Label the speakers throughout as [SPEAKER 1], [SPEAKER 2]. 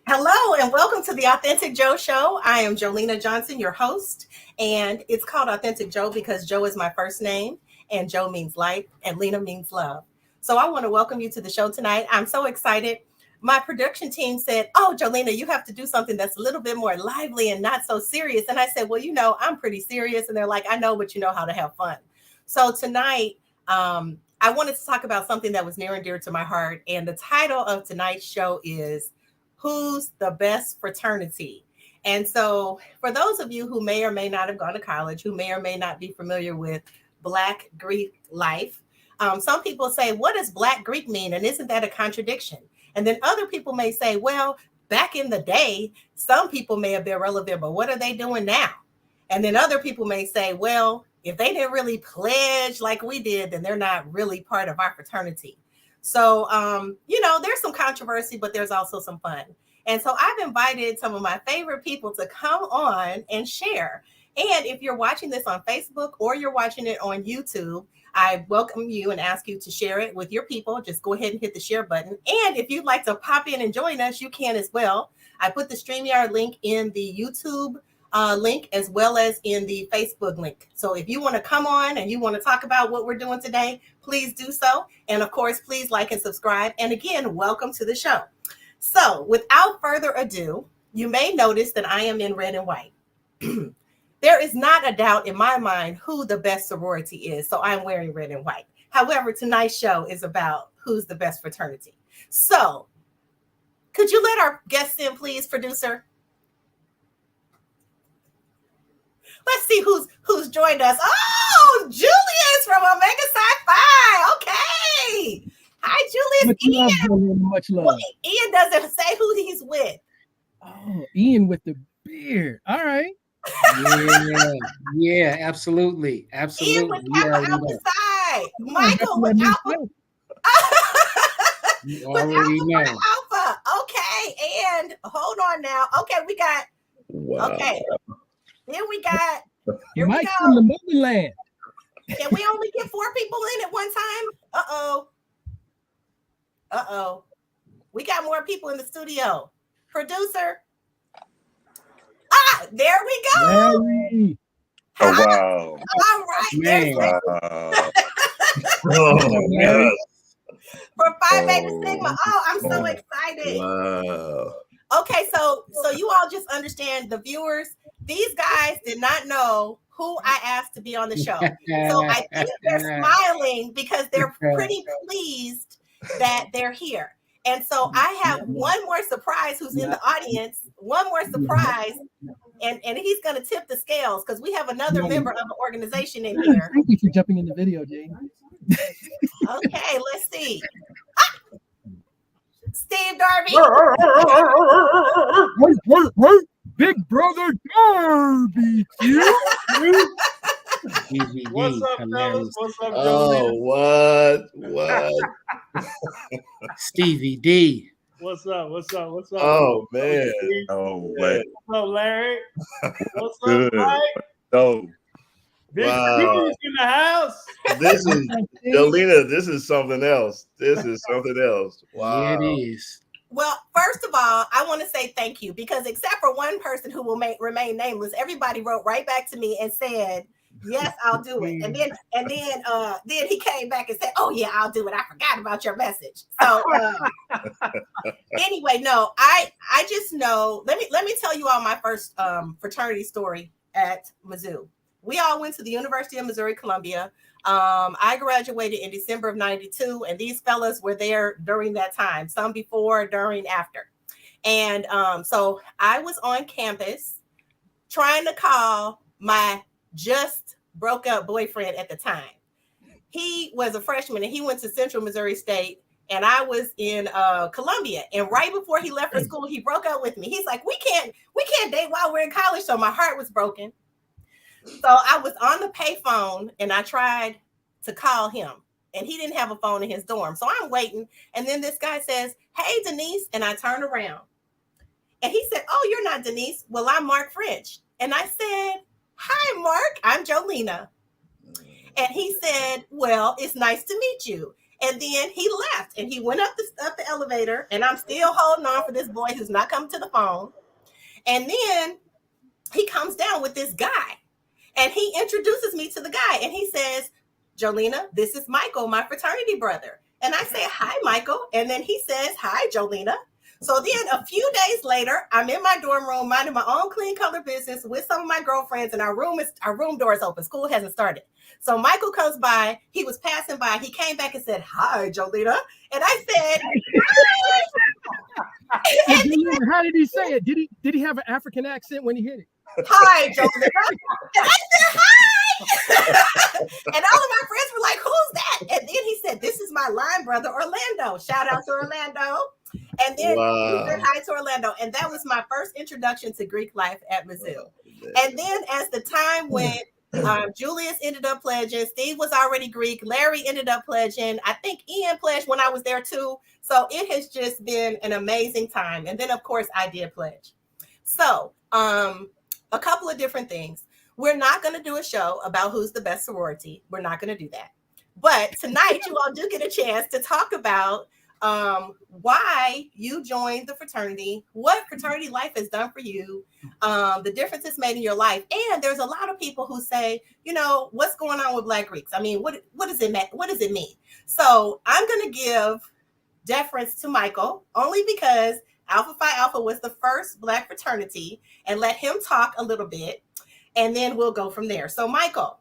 [SPEAKER 1] Hello and welcome to the Authentic Joe Show. I am Jolena Johnson, your host, and it's called Authentic Joe because Joe is my first name, and Joe means light, and Lena means love. So I want to welcome you to the show tonight. I'm so excited. My production team said, "Oh, Jolena, you have to do something that's a little bit more lively and not so serious." And I said, "Well, I'm pretty serious." And they're like, "I know, but you know how to have fun." So tonight, I wanted to talk about something that was near and dear to my heart, and the title of tonight's show is Who's the Best Fraternity? And so, for those of you who may or may not have gone to college, who may or may not be familiar with Black Greek life, some people say, "What does Black Greek mean? And isn't that a contradiction?" And then other people may say, "Well, back in the day, some people may have been relevant, but what are they doing now?" And then other people may say, "Well, if they didn't really pledge like we did, then they're not really part of our fraternity." So, there's some controversy, but there's also some fun. And so I've invited some of my favorite people to come on and share. And if you're watching this on Facebook or you're watching it on YouTube, I welcome you and ask you to share it with your people. Just go ahead and hit the share button. And if you'd like to pop in and join us, you can as well. I put the StreamYard link in the YouTube link as well as in the Facebook link. So if you want to come on and you want to talk about what we're doing today, please do so. And of course, please like and subscribe. And again, welcome to the show. So without further ado, you may notice that I am in red and white. There is not a doubt in my mind who the best sorority is. So I'm wearing red and white. However, tonight's show is about who's the best fraternity. So could you let our guests in, please, producer? Let's see who's joined us. Oh, Julius from Omega Psi Phi. Okay. Hi, Julius.
[SPEAKER 2] Much love.
[SPEAKER 1] Well, Ian doesn't say who he's with.
[SPEAKER 2] Oh, Ian with the beard. All right.
[SPEAKER 3] Yeah, absolutely.
[SPEAKER 1] Ian with Kappa Alpha Psi. Michael with Alpha.
[SPEAKER 3] You
[SPEAKER 1] with
[SPEAKER 3] already know.
[SPEAKER 1] Alpha. Okay. And hold on now. Okay, we got.
[SPEAKER 4] Wow.
[SPEAKER 1] Okay. Then we got. Here
[SPEAKER 2] Mike
[SPEAKER 1] we
[SPEAKER 2] from
[SPEAKER 1] go.
[SPEAKER 2] the motherland.
[SPEAKER 1] Can we only get 4 people in at one time? Uh-oh. We got more people in the studio. Producer. There we go.
[SPEAKER 2] Larry.
[SPEAKER 4] Oh, wow.
[SPEAKER 1] All right.
[SPEAKER 3] Man.
[SPEAKER 4] Wow. Oh, yes.
[SPEAKER 1] For Phi Beta
[SPEAKER 4] Oh.
[SPEAKER 1] Sigma. Oh, I'm so excited.
[SPEAKER 4] Wow.
[SPEAKER 1] Okay, so you all just understand, the viewers, these guys did not know who I asked to be on the show. So I think they're smiling because they're pretty pleased that they're here. And so I have one more surprise who's in the audience, one more surprise, and he's going to tip the scales because we have another member of the organization in here.
[SPEAKER 2] Thank you for jumping in the video, Jane.
[SPEAKER 1] Okay, let's see. Steve Darby.
[SPEAKER 2] What? Big brother Darby-Q.
[SPEAKER 5] What's up, fellas? What's up,
[SPEAKER 4] Oh, what?
[SPEAKER 3] Stevie D.
[SPEAKER 5] What's up?
[SPEAKER 4] Oh, man. Oh, man.
[SPEAKER 5] What's up, Larry? What's
[SPEAKER 4] Good.
[SPEAKER 5] up, Mike?
[SPEAKER 4] Oh,
[SPEAKER 5] Big
[SPEAKER 4] wow.
[SPEAKER 5] Stevie's in the house.
[SPEAKER 4] This is, Jolena, this is something else. Wow.
[SPEAKER 3] Yeah, it is.
[SPEAKER 1] Well, first of all, I want to say thank you because except for one person who will remain nameless, everybody wrote right back to me and said, "Yes, I'll do it." And then he came back and said, "Oh yeah, I'll do it. I forgot about your message." So anyway, no, I just know. Let me tell you all my first fraternity story at Mizzou. We all went to the University of Missouri Columbia. I graduated in December of '92, and these fellas were there during that time, some before, during, after. And so I was on campus trying to call my just broke up boyfriend at the time. He was a freshman and he went to Central Missouri State, and I was in Columbia. And right before he left for school, he broke up with me. He's like, we can't date while we're in college. So my heart was broken. So I was on the payphone and I tried to call him, and he didn't have a phone in his dorm. So I'm waiting. And then this guy says, "Hey, Denise." And I turn around and he said, "Oh, you're not Denise. Well, I'm Mark French." And I said, "Hi, Mark. I'm Jolena." And he said, "Well, it's nice to meet you." And then he left and he went up the elevator, and I'm still holding on for this boy who's not coming to the phone. And then he comes down with this guy, and he introduces me to the guy, and he says, Jolena, this is Michael, my fraternity brother. And I say, hi, Michael. And then he says, hi, Jolena. So then a few days later, I'm in my dorm room minding my own clean color business with some of my girlfriends, and our room door is open. School hasn't started. So Michael comes by. He was passing by. He came back and said, hi, Jolena. And I said, hi.
[SPEAKER 2] And how did he say it? Did he have an African accent when he hit it?
[SPEAKER 1] Hi, Jolena. And I said, hi. And all of my friends were like, who's that? And then he said, this is my line brother, Orlando. Shout out to Orlando. And then he said hi to Orlando. And that was my first introduction to Greek life at Mizzou. And then as the time went, Julius ended up pledging. Steve was already Greek. Larry ended up pledging. I think Ian pledged when I was there too. So it has just been an amazing time. And then, of course, I did pledge. So a couple of different things. We're not going to do a show about who's the best sorority. We're not going to do that. But tonight, you all do get a chance to talk about why you joined the fraternity, what fraternity life has done for you, the difference it's made in your life. And there's a lot of people who say, you know, what's going on with Black Greeks? I mean, what does it mean? What does it mean? So I'm going to give deference to Michael only because Alpha Phi Alpha was the first Black fraternity, and let him talk a little bit, and then we'll go from there. So Michael,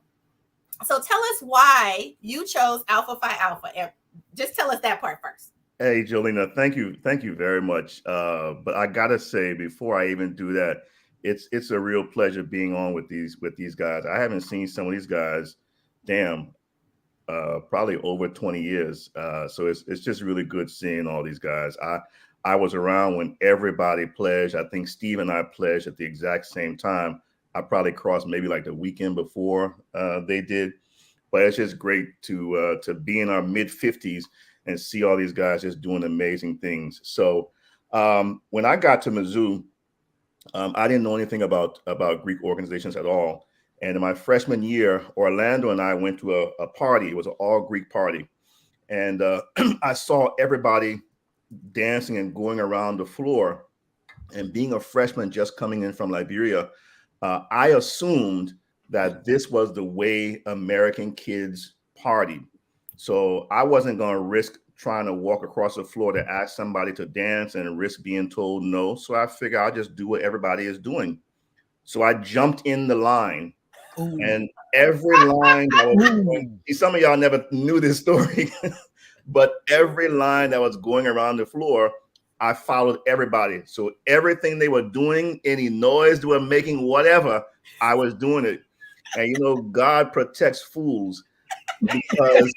[SPEAKER 1] so tell us why you chose Alpha Phi Alpha, and just tell us that part first.
[SPEAKER 4] Hey, Jolena, thank you very much. But I gotta say, before I even do that, it's a real pleasure being on with these guys. I haven't seen some of these guys, probably over 20 years. So it's just really good seeing all these guys. I was around when everybody pledged. I think Steve and I pledged at the exact same time. I probably crossed maybe like the weekend before they did. But it's just great to be in our mid 50s and see all these guys just doing amazing things. So when I got to Mizzou, I didn't know anything about Greek organizations at all. And in my freshman year, Orlando and I went to a party. It was an all Greek party. And I saw everybody dancing and going around the floor. And being a freshman just coming in from Liberia, I assumed that this was the way American kids partied. So I wasn't going to risk trying to walk across the floor to ask somebody to dance and risk being told no. So I figured I'll just do what everybody is doing. So I jumped in the line. Ooh. And every line that was going, some of y'all never knew this story, but every line that was going around the floor, I followed everybody. So everything they were doing, any noise they were making, whatever, I was doing it. And you know, God protects fools, because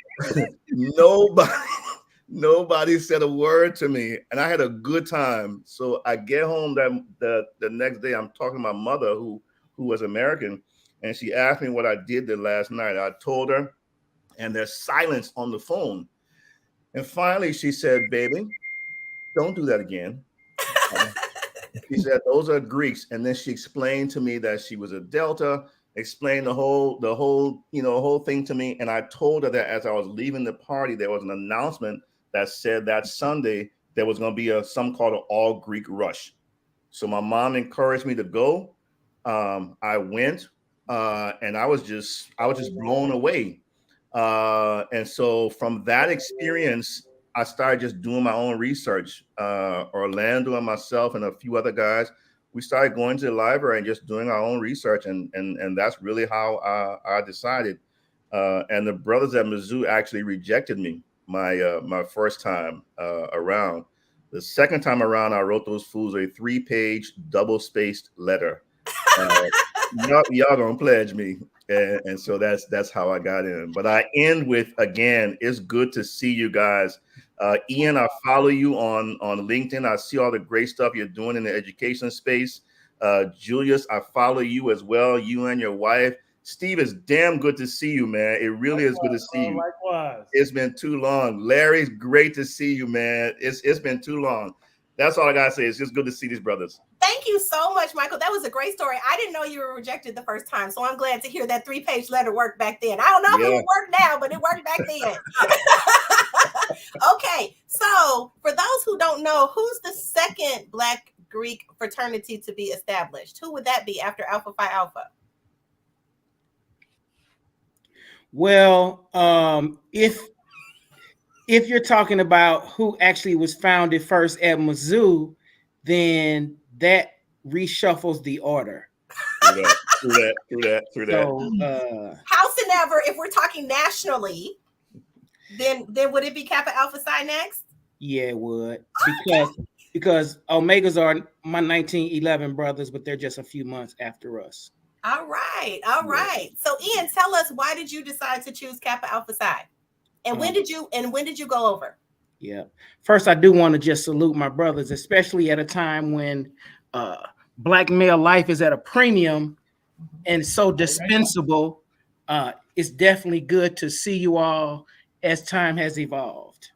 [SPEAKER 4] nobody said a word to me, and I had a good time. So I get home the next day. I'm talking to my mother, who was American, and she asked me what I did the last night. I told her, and there's silence on the phone. And finally, she said, "Baby, don't do that again." She said, "Those are Greeks." And then she explained to me that she was a Delta. Explained the whole thing to me. And I told her that as I was leaving the party, there was an announcement that said that Sunday there was going to be some called an all Greek rush. So my mom encouraged me to go. I went, and I was just blown away. And so from that experience, I started just doing my own research. Orlando and myself and a few other guys, we started going to the library and just doing our own research, and that's really how I decided. And the brothers at Mizzou actually rejected me my first time around. The second time around, I wrote those fools a 3-page double-spaced letter. Y'all gonna pledge me, and so that's how I got in. But I end with, again, it's good to see you guys. Ian, I follow you on LinkedIn. I see all the great stuff you're doing in the education space. Julius, I follow you as well, you and your wife. Steve, it's damn good to see you, man. It really is good to see you.
[SPEAKER 5] Likewise.
[SPEAKER 4] It's been too long. Larry's great to see you, man. It's been too long. That's all I gotta say. It's just good to see these brothers.
[SPEAKER 1] Thank you so much, Michael. That was a great story. I didn't know you were rejected the first time, so I'm glad to hear that 3-page letter worked back then. I don't know if it would work now, but it worked back then. Okay, so for those who don't know, who's the second Black Greek fraternity to be established? Who would that be after Alpha Phi Alpha?
[SPEAKER 3] Well, if you're talking about who actually was founded first at Mizzou, then that reshuffles the order.
[SPEAKER 4] True that.
[SPEAKER 3] So,
[SPEAKER 1] howsoever, if we're talking nationally, then would it be Kappa Alpha Psi next?
[SPEAKER 3] Yeah, it would. Because Omegas are my 1911 brothers, but they're just a few months after us.
[SPEAKER 1] All right. So Ian, tell us, why did you decide to choose Kappa Alpha Psi? And when did you go over?
[SPEAKER 3] Yeah. First, I do want to just salute my brothers, especially at a time when Black male life is at a premium and so dispensable. It's definitely good to see you all as time has evolved.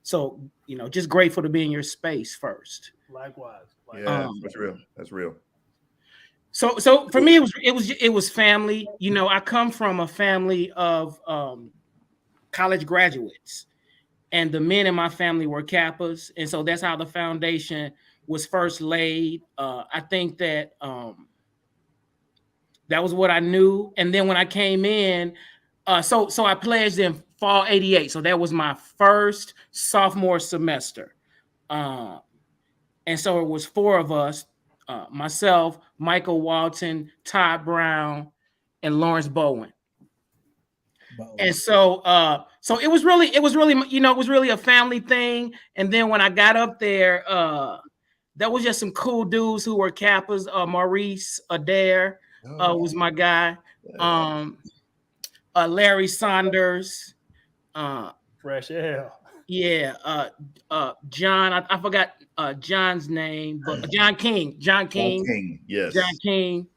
[SPEAKER 3] So, just grateful to be in your space first.
[SPEAKER 5] Likewise.
[SPEAKER 4] Yeah, that's real.
[SPEAKER 3] So for me, it was family. I come from a family of college graduates, and the men in my family were Kappas, and so that's how the foundation was first laid. I think that that was what I knew, and then when I came in, so I pledged in fall '88, so that was my first sophomore semester, and so it was 4 of us. Myself, Michael Walton, Todd Brown, and Lawrence Bowen. And so it was really a family thing. And then when I got up there, that was just some cool dudes who were Kappas. Maurice Adair was my guy. Larry Saunders.
[SPEAKER 5] Fresh air.
[SPEAKER 3] Yeah. John, I forgot John's name, but John King.
[SPEAKER 4] Yes.
[SPEAKER 3] John King.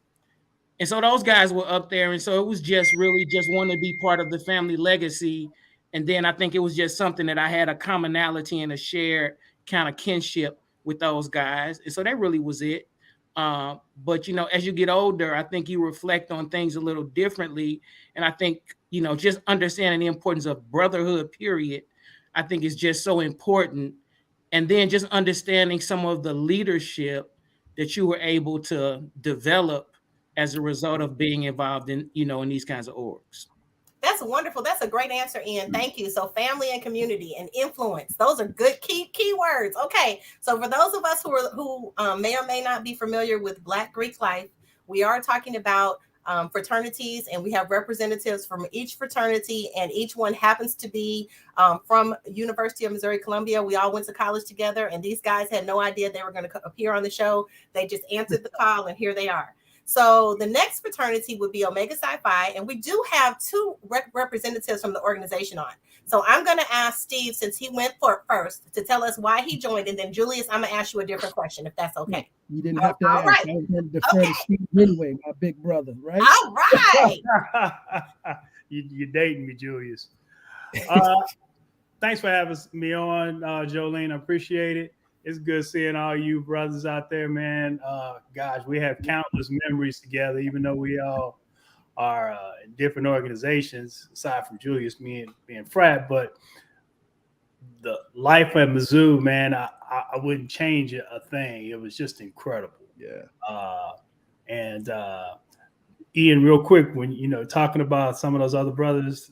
[SPEAKER 3] And so those guys were up there. And so it was just wanting to be part of the family legacy. And then I think it was just something that I had a commonality and a shared kind of kinship with those guys. And so that really was it. But, as you get older, I think you reflect on things a little differently. And I think, just understanding the importance of brotherhood, period, I think is just so important. And then just understanding some of the leadership that you were able to develop as a result of being involved in, in these kinds of orgs.
[SPEAKER 1] That's wonderful. That's a great answer, Ian. Thank you. So family and community and influence, those are good key words. Okay. So for those of us who may or may not be familiar with Black Greek life, we are talking about fraternities, and we have representatives from each fraternity, and each one happens to be from University of Missouri Columbia. We all went to college together, and these guys had no idea they were going to appear on the show. They just answered the call, and here they are. So the next fraternity would be Omega Psi Phi, and we do have 2 representatives from the organization on. So I'm going to ask Steve, since he went first, to tell us why he joined, and then Julius, I'm going to ask you a different question, if that's okay.
[SPEAKER 2] You didn't have to ask.
[SPEAKER 1] Right.
[SPEAKER 2] I was going to defer to Steve anyway, my big brother, right?
[SPEAKER 1] All right.
[SPEAKER 5] You're dating me, Julius. Thanks for having me on, Jolene. I appreciate it. It's good seeing all you brothers out there, man. Gosh, we have countless memories together, even though we all are in different organizations, aside from Julius, me being frat. But the life at Mizzou, man, I wouldn't change a thing. It was just incredible.
[SPEAKER 4] Yeah.
[SPEAKER 5] And Ian, real quick, when talking about some of those other brothers,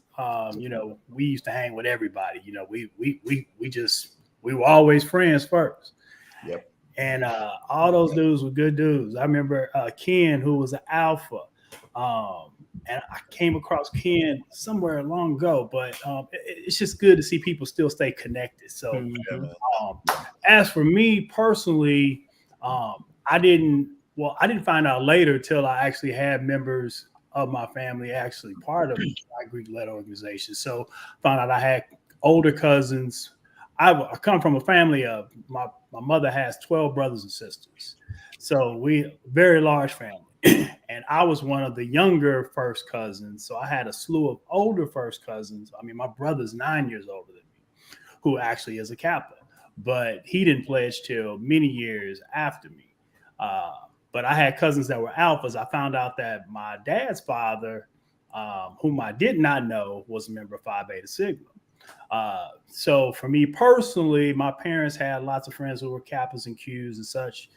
[SPEAKER 5] we used to hang with everybody. We were always friends first.
[SPEAKER 4] Yep.
[SPEAKER 5] And all those dudes were good dudes. I remember Ken, who was an alpha. And I came across Ken somewhere long ago, but it's just good to see people still stay connected. So as for me personally, I didn't find out later till I actually had members of my family actually part of the Greek-led organization. So found out I had older cousins. I come from a family of my mother has 12 brothers and sisters. So we very large family. And I was one of the younger first cousins. So I had a slew of older first cousins. I mean, my brother's 9 years older than me, who actually is a Kappa, but he didn't pledge till many years after me. But I had cousins that were Alphas. I found out that my dad's father, whom I did not know, was a member of Phi Beta Sigma. So for me personally, my parents had lots of friends who were Kappas and Qs and such.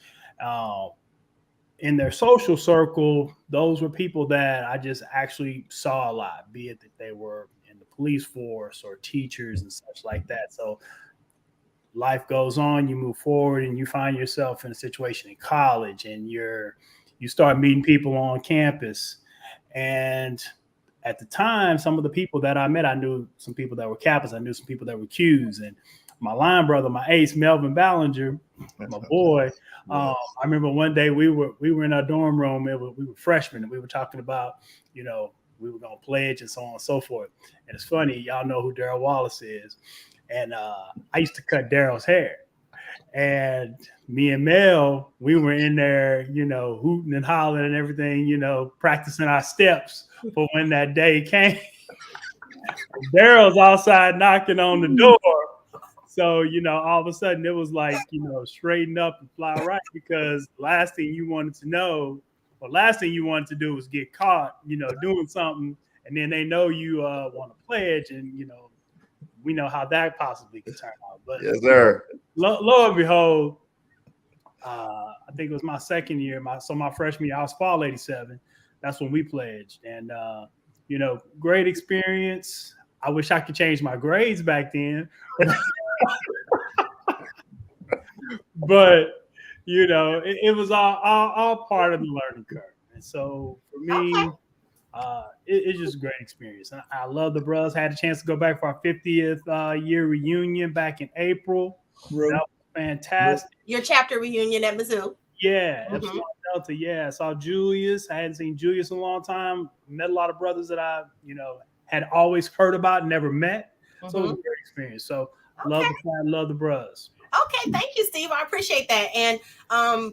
[SPEAKER 5] In their social circle, those were people that I just actually saw a lot, be it that they were in the police force or teachers and such like that. So life goes on, you move forward, and you find yourself in a situation in college, and you start meeting people on campus. And at the time, some of the people that I met, I knew some people that were Kappas, I knew some people that were Qs, and my line brother, my ace, Melvin Ballinger, my boy. I remember one day we were in our dorm room. We were freshmen, and we were talking about, we were gonna pledge and so on and so forth. And it's funny, y'all know who Daryl Wallace is, and I used to cut Daryl's hair. And me and Mel, we were in there, hooting and hollering and everything, practicing our steps for when that day came. Daryl's outside knocking on the door. So, all of a sudden it was like, straighten up and fly right, because last thing you wanted to do was get caught, doing something. And then they know you want to pledge, and, we know how that possibly could turn out. But
[SPEAKER 4] yes, sir.
[SPEAKER 5] Lo and behold, I think it was my second year. My freshman year, I was fall 87. That's when we pledged. And, great experience. I wish I could change my grades back then. But it was all part of the learning curve. And so for me, it's just a great experience. I love the brothers. Had a chance to go back for our 50th year reunion back in April. That was fantastic.
[SPEAKER 1] Your chapter reunion at Mizzou.
[SPEAKER 5] Yeah, Epsilon Delta. Yeah, I saw Julius. I hadn't seen Julius in a long time. Met a lot of brothers that I, had always heard about, never met. So it was a great experience. So love the fan, love the brothers.
[SPEAKER 1] Okay, thank you, Steve. I appreciate that. And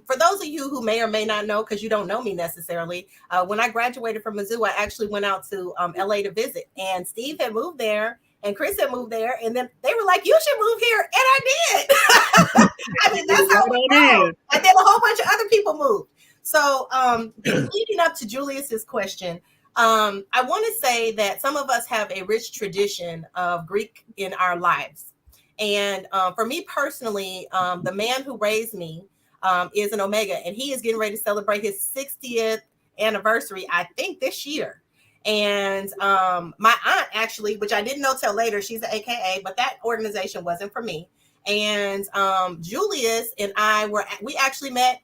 [SPEAKER 1] for those of you who may or may not know, because you don't know me necessarily, when I graduated from Mizzou, I actually went out to LA to visit. And Steve had moved there, and Chris had moved there, and then they were like, "You should move here," and I did. I mean, that's how we go. And then a whole bunch of other people moved. So leading up to Julius's question, I want to say that some of us have a rich tradition of Greek in our lives. And for me personally, the man who raised me is an Omega, and he is getting ready to celebrate his 60th anniversary, I think, this year. And my aunt, actually, which I didn't know till later, she's an AKA, but that organization wasn't for me. And Julius and we actually met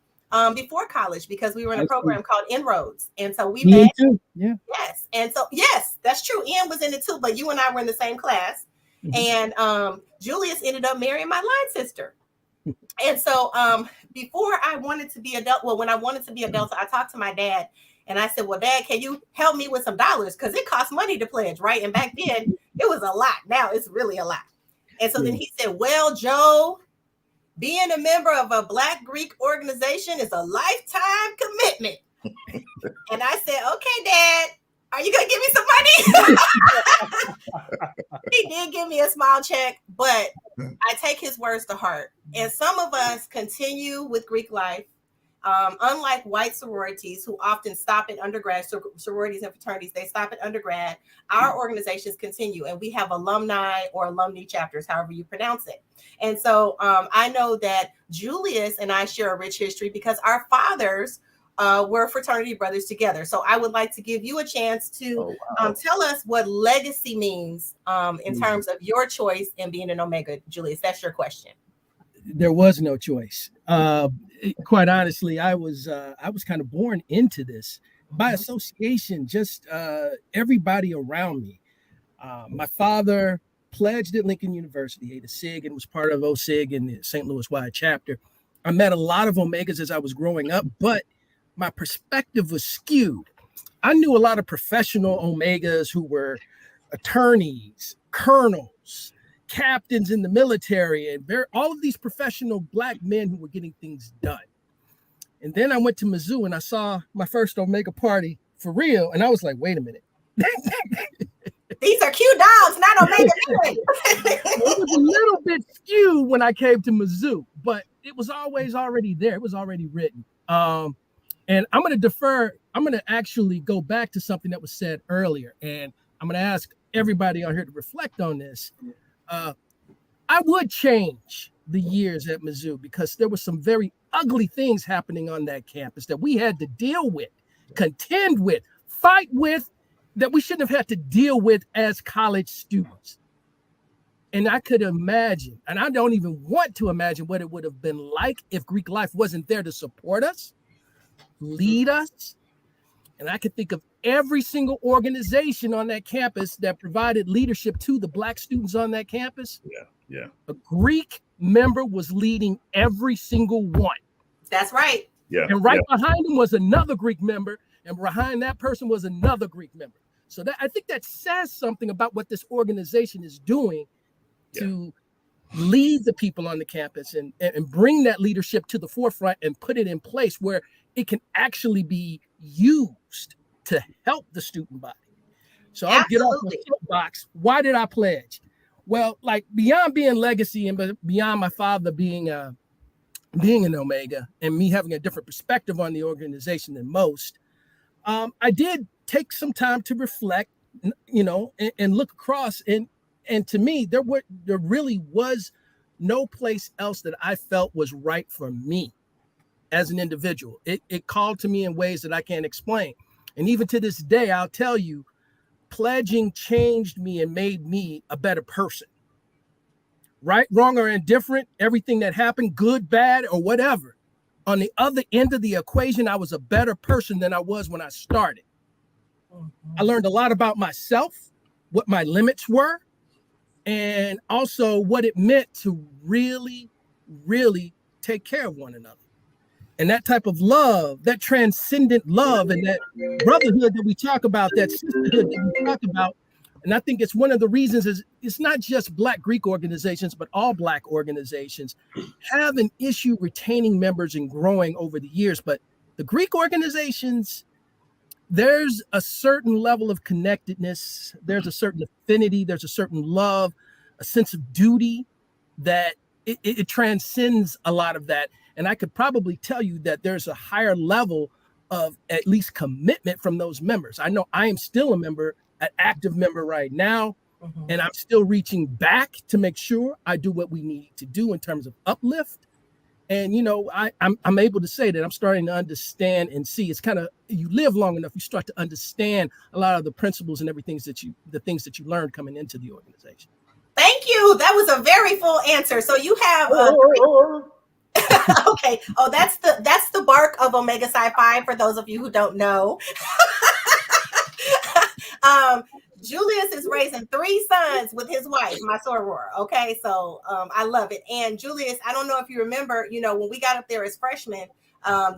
[SPEAKER 1] before college, because we were in a program called Inroads. And so we met.
[SPEAKER 2] Too. Yeah.
[SPEAKER 1] Yes. And so, yes, that's true. Ian was in it too, but you and I were in the same class. And Julius ended up marrying my line sister. And so before I wanted to be when I wanted to be a Delta, I talked to my dad, and I said, "Well, Dad, can you help me with some dollars? Because it costs money to pledge, right?" And back then it was a lot. Now it's really a lot. And so then he said, "Well, Joe, being a member of a Black Greek organization is a lifetime commitment." And I said, "Okay, Dad, are you gonna give me some money?" He did give me a small check, but I take his words to heart. And some of us continue with Greek life. Unlike white sororities, who often stop at undergrad, sororities and fraternities, they stop at undergrad. Our organizations continue, and we have alumni or alumni chapters, however you pronounce it. And so I know that Julius and I share a rich history because our fathers were fraternity brothers together. So I would like to give you a chance to tell us what legacy means in terms of your choice in being an Omega. Julius, that's your question.
[SPEAKER 2] There was no choice. Quite honestly, I was kind of born into this by association, just everybody around me. My father pledged at Lincoln University, Eta Sig, and was part of OSIG in the St. Louis wide chapter. I met a lot of Omegas as I was growing up, but my perspective was skewed. I knew a lot of professional Omegas who were attorneys, colonels, captains in the military, and all of these professional Black men who were getting things done. And then I went to Mizzou and I saw my first Omega party for real. And I was like, wait a minute.
[SPEAKER 1] These are Q dogs, not Omega.
[SPEAKER 2] It was a little bit skewed when I came to Mizzou, but it was always already there. It was already written. And I'm going to actually go back to something that was said earlier. And I'm going to ask everybody out here to reflect on this. I would change the years at Mizzou because there were some very ugly things happening on that campus that we had to deal with, contend with, fight with, that we shouldn't have had to deal with as college students. And I could imagine, and I don't even want to imagine what it would have been like if Greek life wasn't there to support us, lead us. And I could think of every single organization on that campus that provided leadership to the Black students on that campus.
[SPEAKER 4] Yeah.
[SPEAKER 2] A Greek member was leading every single one.
[SPEAKER 1] That's right.
[SPEAKER 4] Yeah.
[SPEAKER 2] And right behind him was another Greek member, and behind that person was another Greek member. So that I think that says something about what this organization is doing to lead the people on the campus and bring that leadership to the forefront and put it in place where it can actually be used to help the student body. So I'll get off the soapbox. Why did I pledge? Well, like beyond being legacy and beyond my father being an Omega and me having a different perspective on the organization than most, I did take some time to reflect, and look across. And to me, there really was no place else that I felt was right for me as an individual. It called to me in ways that I can't explain. And even to this day, I'll tell you, pledging changed me and made me a better person. Right, wrong, or indifferent, everything that happened, good, bad, or whatever. On the other end of the equation, I was a better person than I was when I started. I learned a lot about myself, what my limits were, and also what it meant to really, really take care of one another. And that type of love, that transcendent love and that brotherhood that we talk about, that sisterhood that we talk about. And I think it's one of the reasons is it's not just Black Greek organizations, but all Black organizations have an issue retaining members and growing over the years. But the Greek organizations, there's a certain level of connectedness. There's a certain affinity. There's a certain love, a sense of duty that it transcends a lot of that. And I could probably tell you that there's a higher level of at least commitment from those members. I know I am still a member, an active member right now, and I'm still reaching back to make sure I do what we need to do in terms of uplift. And, I'm able to say that I'm starting to understand and see. It's kind of, you live long enough, you start to understand a lot of the principles and the things that you learned coming into the organization.
[SPEAKER 1] Thank you. That was a very full answer. So you have okay. Oh, that's the bark of Omega Psi Phi for those of you who don't know. Julius is raising 3 sons with his wife, my soror. Okay, so I love it. And Julius, I don't know if you remember, when we got up there as freshmen,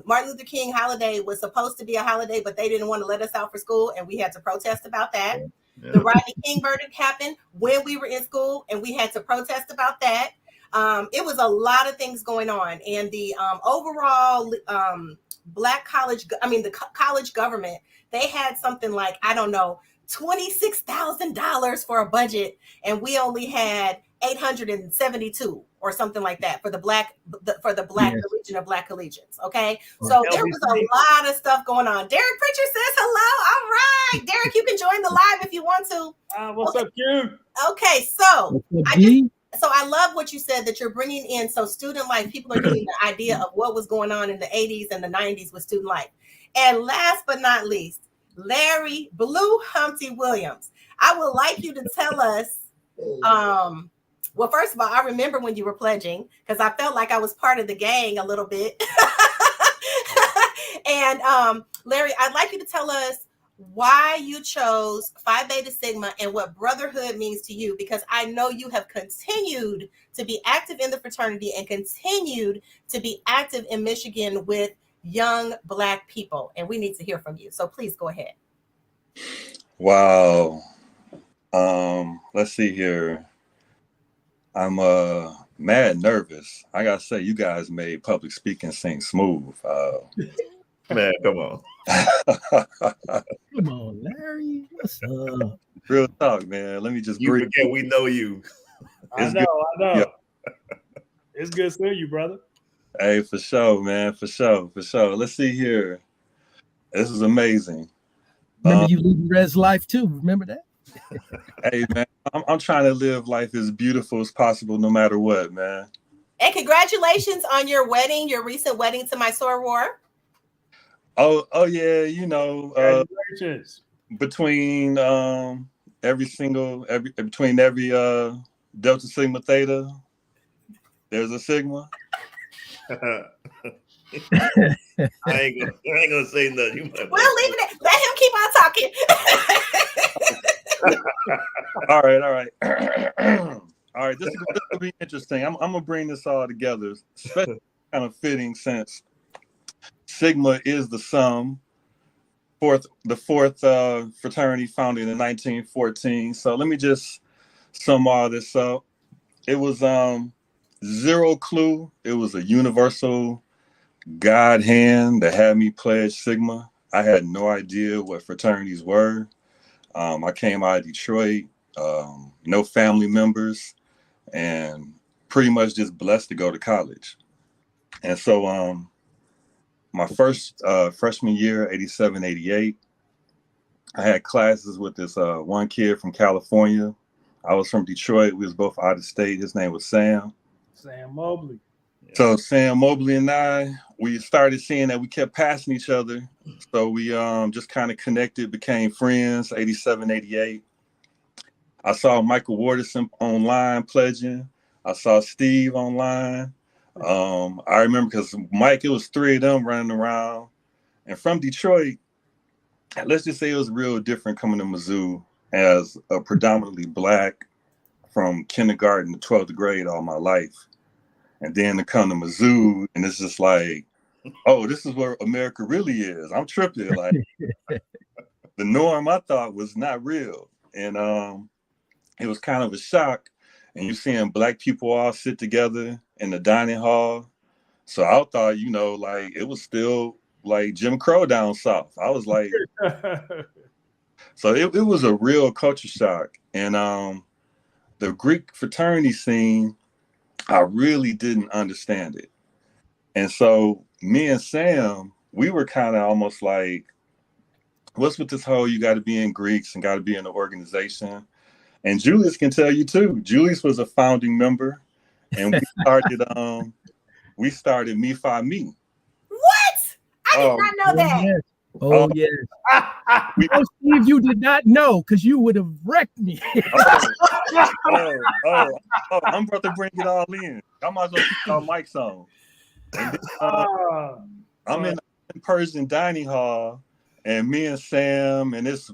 [SPEAKER 1] Martin Luther King holiday was supposed to be a holiday, but they didn't want to let us out for school, and we had to protest about that. Yeah. The Rodney King verdict happened when we were in school, and we had to protest about that. It was a lot of things going on, and the overall Black college, the college government, they had something like, I don't know, $26,000 for a budget, and we only had 872 or something like that for the Black Legion of Black Collegians. Okay, so there was a lot of stuff going on. Derek Pritchard says hello. All right, Derek, you can join the live if you want to.
[SPEAKER 5] What's up, Q?
[SPEAKER 1] Okay, so I love what you said, that you're bringing in, so student life, people are getting the idea of what was going on in the 80s and the 90s with student life. And last but not least, Larry Blue Humpty Williams, I would like you to tell us, well, first of all, I remember when you were pledging, because I felt like I was part of the gang a little bit. And Larry, I'd like you to tell us why you chose Phi Beta Sigma and what brotherhood means to you, because I know you have continued to be active in the fraternity and continued to be active in Michigan with young Black people, and we need to hear from you. So please go ahead.
[SPEAKER 6] Wow. Let's see here. I'm mad nervous. I gotta say, you guys made public speaking seem smooth.
[SPEAKER 4] Man, come on.
[SPEAKER 2] Come on, Larry. What's up?
[SPEAKER 6] Real talk, man. Let me just breathe.
[SPEAKER 4] Forget we know you.
[SPEAKER 5] I know. Yeah. It's good seeing you, brother.
[SPEAKER 6] Hey, for sure, man. For sure. Let's see here. This is amazing.
[SPEAKER 2] Remember you leading res life too. Remember that?
[SPEAKER 6] Hey, man, I'm trying to live life as beautiful as possible, no matter what, man.
[SPEAKER 1] And congratulations on your wedding, your recent wedding to my soror.
[SPEAKER 6] Oh yeah, you know,
[SPEAKER 5] Congratulations.
[SPEAKER 6] between every Delta Sigma Theta, there's a Sigma.
[SPEAKER 4] I ain't gonna say nothing.
[SPEAKER 1] We'll leave it. Let him keep on talking.
[SPEAKER 6] All right. All right, this will be interesting. I'm gonna bring this all together, especially kind of fitting since Sigma is the sum, the fourth fraternity founded in 1914. So let me just sum all this up. It was zero clue. It was a universal God hand that had me pledge Sigma. I had no idea what fraternities were. I came out of Detroit, no family members, and pretty much just blessed to go to college. And so my first freshman year, 87, 88, I had classes with this one kid from California. I was from Detroit. We was both out of state. His name was Sam.
[SPEAKER 5] Sam Mobley.
[SPEAKER 6] So Sam Mobley and I, we started seeing that we kept passing each other. So we just kind of connected, became friends, 87, 88. I saw Michael Wotorson online pledging. I saw Steve online. I remember because Mike, it was three of them running around. And from Detroit, let's just say it was real different coming to Mizzou as a predominantly Black from kindergarten to 12th grade all my life. And then to come to Mizzou, and it's just like, oh, this is where America really is. I'm tripping. Like the norm I thought was not real. And it was kind of a shock. And you're seeing Black people all sit together in the dining hall. So I thought, you know, like it was still like Jim Crow down south. I was like, so it was a real culture shock. And the Greek fraternity scene, I really didn't understand it. And so me and Sam, we were kind of almost like, what's with this whole, you got to be in Greeks and got to be in the organization. And Julius can tell you too. Julius was a founding member, and we started Me Phi Me.
[SPEAKER 1] What? I did not know that.
[SPEAKER 2] Yes. Oh yes. Oh, Steve, you did not know because you would have wrecked me.
[SPEAKER 6] I'm about to bring it all in. I might as well keep our mics on. And then, I'm in the Persian dining hall, and me and Sam and this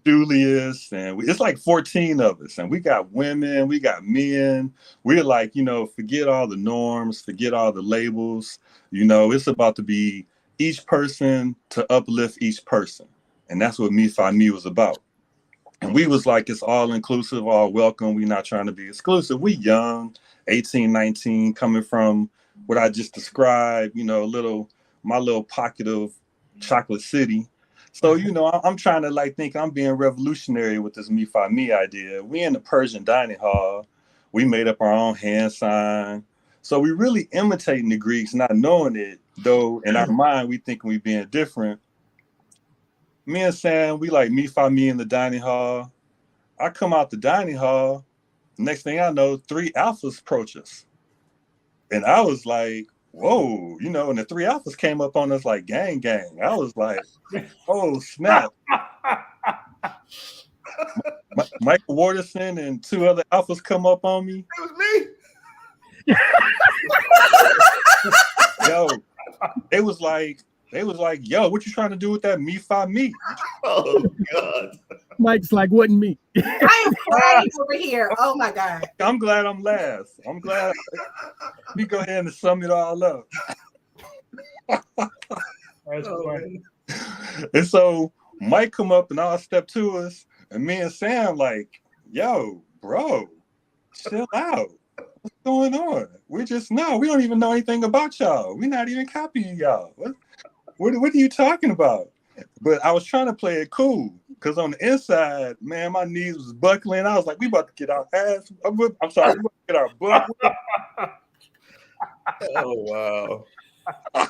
[SPEAKER 6] Julius, and it's like 14 of us, and we got women, we got men. We're like, you know, forget all the norms, forget all the labels. You know, it's about to be each person to uplift each person. And that's what Me Phi Me was about. And we was like, it's all inclusive, all welcome. We're not trying to be exclusive. We young, 18, 19, coming from what I just described, you know, my little pocket of Chocolate City. So, you know, I'm trying to like think I'm being revolutionary with this Me Phi Me idea. We in the Persian dining hall. We made up our own hand sign. So we really imitating the Greeks, not knowing it, though in our mind, we thinking we being different. Me and Sam, we like Me Phi Me in the dining hall. I come out the dining hall. Next thing I know, 3 alphas approach us. And I was like, whoa, you know, and the 3 alphas came up on us like gang. I was like, oh, snap. Michael Wotorson and 2 other alphas come up on me.
[SPEAKER 4] It was me.
[SPEAKER 6] Yo, they was like, yo, what you trying to do with that Me Phi Me?
[SPEAKER 4] Oh God.
[SPEAKER 2] Mike's like, wasn't me.
[SPEAKER 1] I am crying over here. Oh my God.
[SPEAKER 6] I'm glad I'm last. I'm glad. Let me go ahead and sum it all up.
[SPEAKER 5] That's funny.
[SPEAKER 6] And so Mike come up and all step to us, and me and Sam like, yo, bro, chill out. What's going on? We don't even know anything about y'all. We're not even copying y'all. What are you talking about? But I was trying to play it cool because on the inside, man, my knees was buckling. I was like, we about to get our ass. I'm sorry, we about to get our butt.
[SPEAKER 4] Oh wow.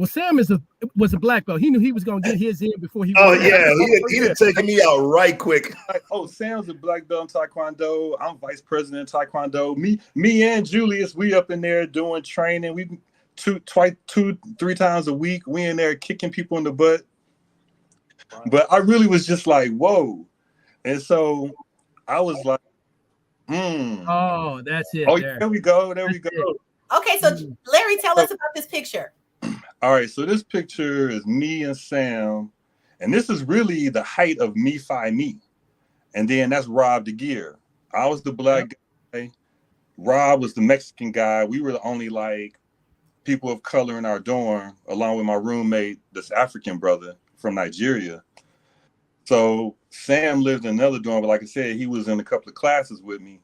[SPEAKER 2] Sam was a black belt. He knew he was gonna get his in before he.
[SPEAKER 4] Oh yeah, he'd have taken me out right quick.
[SPEAKER 6] Like, oh, Sam's a black belt in Taekwondo. I'm vice president in Taekwondo. Me and Julius, we up in there doing training. We 2-3 times a week. We in there kicking people in the butt. But I really was just like, whoa. And so I was like,
[SPEAKER 2] Oh, that's it.
[SPEAKER 6] Oh, there we go. There we go.
[SPEAKER 1] Okay, so Larry, tell us about this picture.
[SPEAKER 6] All right, so this picture is me and Sam, and this is really the height of me, Phi Me. And then that's Rob the Gear. I was the black guy. Rob was the Mexican guy. We were the only like people of color in our dorm, along with my roommate, this African brother from Nigeria. So Sam lived in another dorm, but like I said, he was in a couple of classes with me.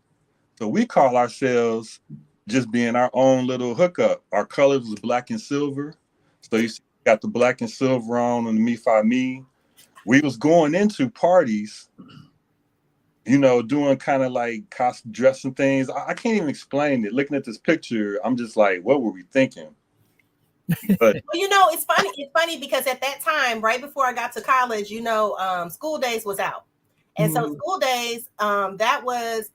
[SPEAKER 6] So we call ourselves just being our own little hookup. Our colors was black and silver. So you see, got the black and silver on the Me Phi Me. We was going into parties, you know, doing kind of like costume dressing things. I can't even explain it. Looking at this picture, I'm just like, what were we thinking? But
[SPEAKER 1] Well, you know, it's funny. It's funny because at that time, right before I got to college, you know, School Days was out, and so School Days, that was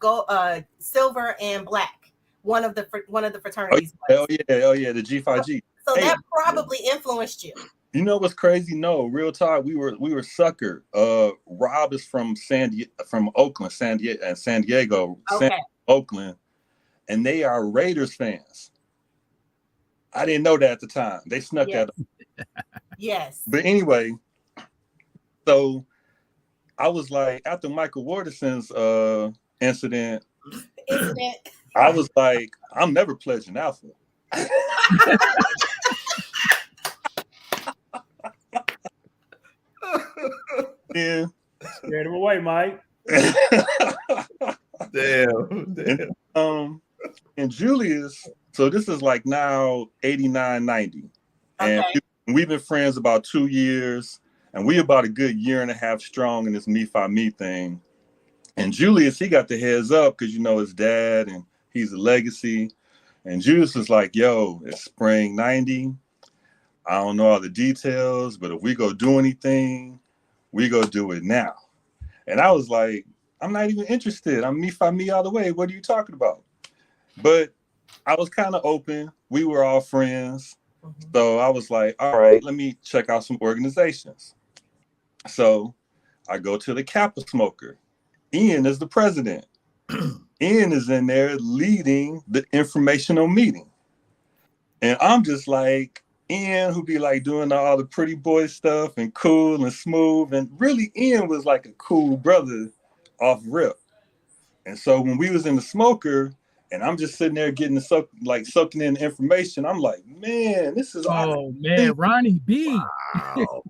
[SPEAKER 1] silver and black. One of the fraternities.
[SPEAKER 6] Oh yeah, the G5G.
[SPEAKER 1] So that probably influenced you.
[SPEAKER 6] You know what's crazy? No, real talk. We were sucker. Rob is from Oakland, San Diego,
[SPEAKER 1] Okay.
[SPEAKER 6] Oakland, and they are Raiders fans. I didn't know that at the time. They snuck that up.
[SPEAKER 1] Yes.
[SPEAKER 6] But anyway, so I was like, after Michael Wotorson's incident, I was like, I'm never pledging Alpha. Yeah.
[SPEAKER 5] Scared him away, Mike.
[SPEAKER 4] Damn.
[SPEAKER 6] And Julius, so this is like now 89, 90. And we've been friends about 2 years, and we about a good year and a half strong in this Me Phi Me thing. And Julius, he got the heads up because, you know, his dad and he's a legacy. And Julius was like, yo, it's spring 90. I don't know all the details, but if we go do anything, we go do it now. And I was like, I'm not even interested. I'm Me Phi Me all the way. What are you talking about? But I was kind of open. We were all friends. So I was like, all right, let me check out some organizations. So I go to the Kappa Smoker. Ian is the president. Ian is in there leading the informational meeting. And I'm just like, Ian, who be like doing all the pretty boy stuff and cool and smooth. And really, Ian was like a cool brother off rip. And so when we was in the Smoker, and I'm just sitting there getting soaking in information, I'm like, man, this is
[SPEAKER 2] man, Ronnie B.
[SPEAKER 4] Wow.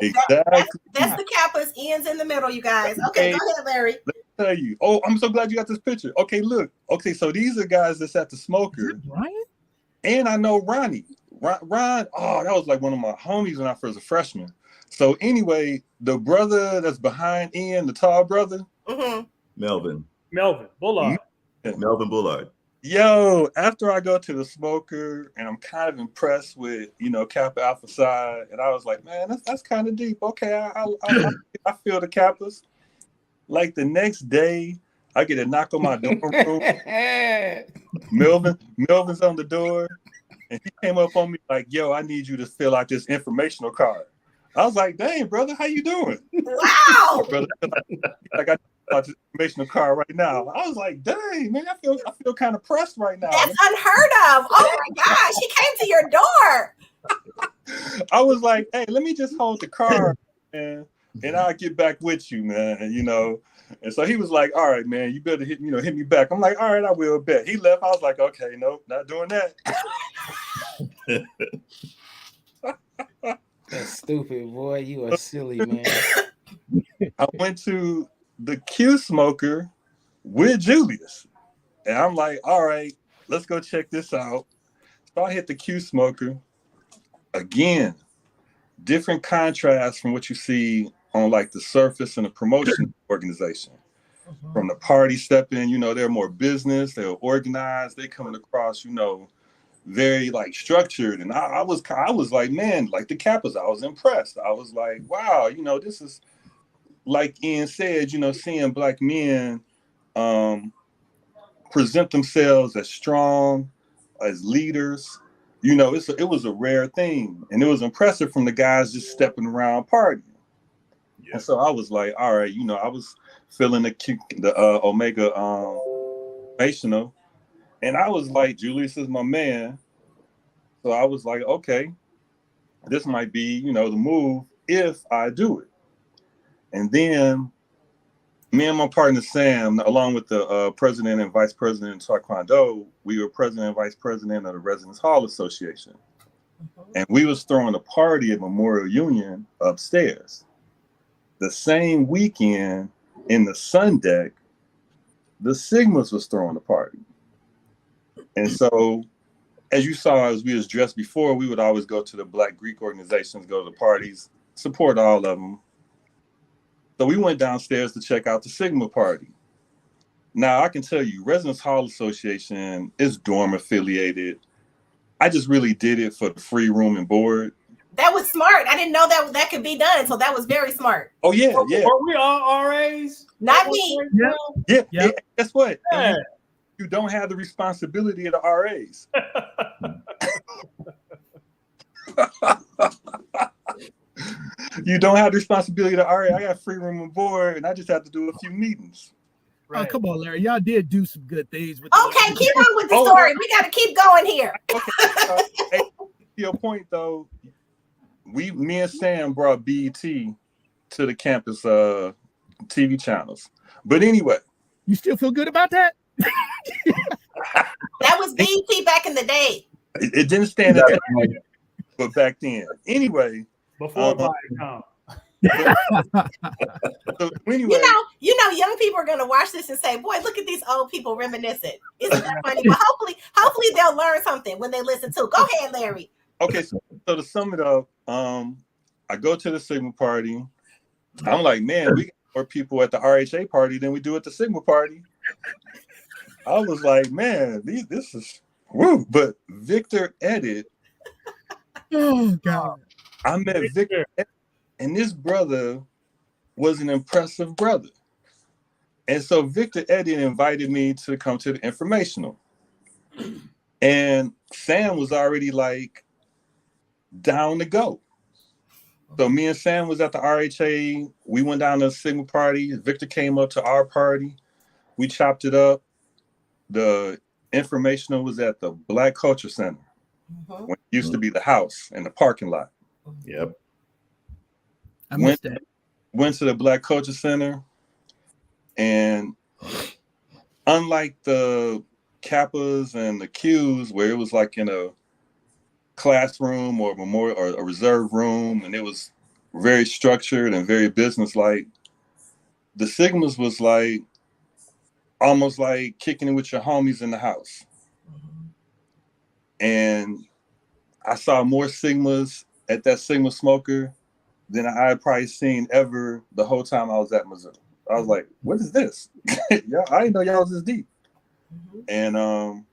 [SPEAKER 6] Exactly.
[SPEAKER 1] That's the Kappas. Ian's in the middle, you guys. Okay, go ahead, Larry.
[SPEAKER 6] Let me tell you. Oh, I'm so glad you got this picture. Okay, look. Okay, so these are guys that's at the Smoker.
[SPEAKER 2] Ryan?
[SPEAKER 6] And I know Ronnie. Ron, oh, that was like one of my homies when I first was a freshman. So anyway, the brother that's behind Ian, the tall brother.
[SPEAKER 4] Melvin
[SPEAKER 5] Bullard.
[SPEAKER 4] Melvin Bullard.
[SPEAKER 6] Yo, after I go to the Smoker and I'm kind of impressed with, you know, Kappa Alpha Psi, and I was like, man, that's kind of deep. Okay, I feel the Kappas. Like the next day, I get a knock on my dorm room. Melvin's on the door, and he came up on me like, yo, I need you to fill out this informational card. I was like, dang, brother, how you doing?
[SPEAKER 1] Wow.
[SPEAKER 6] Brother, I got this informational card right now. I was like, dang, man, I feel kind of pressed right now.
[SPEAKER 1] That's unheard of. Oh my gosh, he came to your door.
[SPEAKER 6] I was like, hey, let me just hold the card, man, and I'll get back with you, man, you know. And so he was like, all right, man, you better hit me back. I'm like, all right, I will bet. He left. I was like, okay, nope, not doing that.
[SPEAKER 3] That's stupid, boy. You are silly, man.
[SPEAKER 6] I went to the Q Smoker with Julius. And I'm like, all right, let's go check this out. So I hit the Q Smoker. Again, different contrast from what you see on like the surface in a promotion organization. from the party stepping, they're more business, they're organized, they coming across, very like structured. And I was like, man, like the Kappas, I was impressed. I was like, wow, this is, like Ian said, seeing Black men present themselves as strong, as leaders, it was a rare thing. And it was impressive from the guys just stepping around partying. Yeah. And so I was like, all right, I was feeling the Omega emotional. And I was like, Julius is my man. So I was like, okay, this might be, the move if I do it. And then me and my partner Sam, along with the president and vice president of Taekwondo, we were president and vice president of the Residence Hall Association. And we was throwing a party at Memorial Union upstairs. The same weekend in the Sun Deck, the Sigmas was throwing a party. And so, as you saw, as we was dressed before, we would always go to the Black Greek organizations, go to the parties, support all of them. So we went downstairs to check out the Sigma party. Now, I can tell you, Residence Hall Association is dorm affiliated. I just really did it for the free room and board.
[SPEAKER 1] That was smart. I didn't know that could be done, so that was very smart.
[SPEAKER 6] Oh, yeah, yeah.
[SPEAKER 5] Were we all RAs?
[SPEAKER 1] Not me.
[SPEAKER 6] Yeah. Guess what? Yeah. You don't have the responsibility of the RAs. You don't have the responsibility of the RA. I got free room and board, and I just have to do a few meetings.
[SPEAKER 2] Right. Oh, come on, Larry. Y'all did do some good things. With
[SPEAKER 1] okay, keep on with the story. We got to keep going here.
[SPEAKER 6] Okay. Hey, to your point, though, me and Sam brought BET to the campus TV channels. But anyway.
[SPEAKER 2] You still feel good about that?
[SPEAKER 1] That was BET back in the day.
[SPEAKER 6] It didn't stand up, but back then. Anyway.
[SPEAKER 5] Before Viacom.
[SPEAKER 6] So anyway,
[SPEAKER 1] young people are gonna watch this and say, "Boy, look at these old people reminiscing." Isn't that funny? But hopefully they'll learn something when they listen to. Go ahead, Larry.
[SPEAKER 6] Okay, so to sum it up, I go to the Sigma party. I'm like, man, we got more people at the RHA party than we do at the Sigma party. I was like, man, this is woo. But Victor Edit.
[SPEAKER 2] Oh God.
[SPEAKER 6] I met Victor, and this brother was an impressive brother. And so Victor Eddy invited me to come to the informational. And Sam was already like down to go. So me and Sam was at the RHA. We went down to the Sigma party. Victor came up to our party. We chopped it up. The informational was at the Black Culture Center, when it used to be the house in the parking lot.
[SPEAKER 4] Yep.
[SPEAKER 2] I missed that.
[SPEAKER 6] Went to the Black Culture Center, and unlike the Kappas and the Qs, where it was like in a classroom or memorial or a reserve room, and it was very structured and very businesslike, the Sigmas was like almost like kicking it with your homies in the house. And I saw more Sigmas at that Sigma smoker than I had probably seen ever the whole time I was at Missouri. I was like, what is this? Yeah, I didn't know y'all was this deep. And the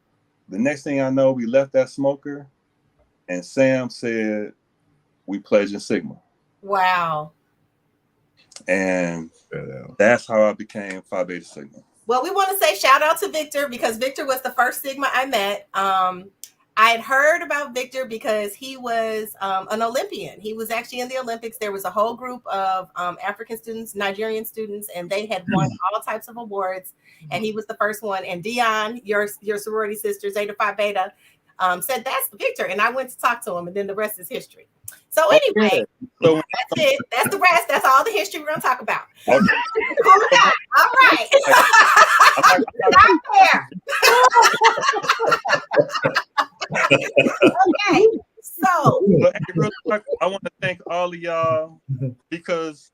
[SPEAKER 6] next thing I know, we left that smoker, and Sam said, we pledge in Sigma.
[SPEAKER 1] Wow.
[SPEAKER 6] And that's how I became Phi Beta Sigma.
[SPEAKER 1] Well, we want to say shout out to Victor, because Victor was the first Sigma I met. I had heard about Victor because he was an Olympian. He was actually in the Olympics. There was a whole group of African students, Nigerian students, and they had won all types of awards. And he was the first one. And Dion, your sorority sister, Zeta Phi Beta, said, that's Victor. And I went to talk to him, and then the rest is history. So anyway, that's it. That's the rest. That's all the history we're going to talk about. Okay. Cool down. All right. Not fair. Okay. So,
[SPEAKER 6] I want to thank all of y'all, because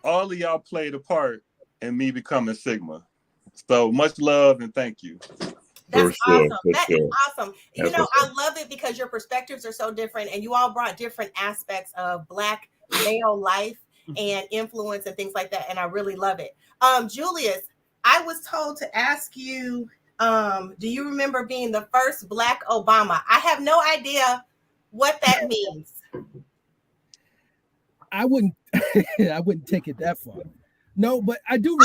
[SPEAKER 6] all of y'all played a part in me becoming Sigma. So much love and thank you.
[SPEAKER 1] That's awesome. That is awesome. I love it because your perspectives are so different, and you all brought different aspects of Black male life and influence and things like that. And I really love it. Julius, I was told to ask you, do you remember being the first Black Obama? I have no idea what that means.
[SPEAKER 2] I wouldn't I wouldn't take it that far. No, but I do.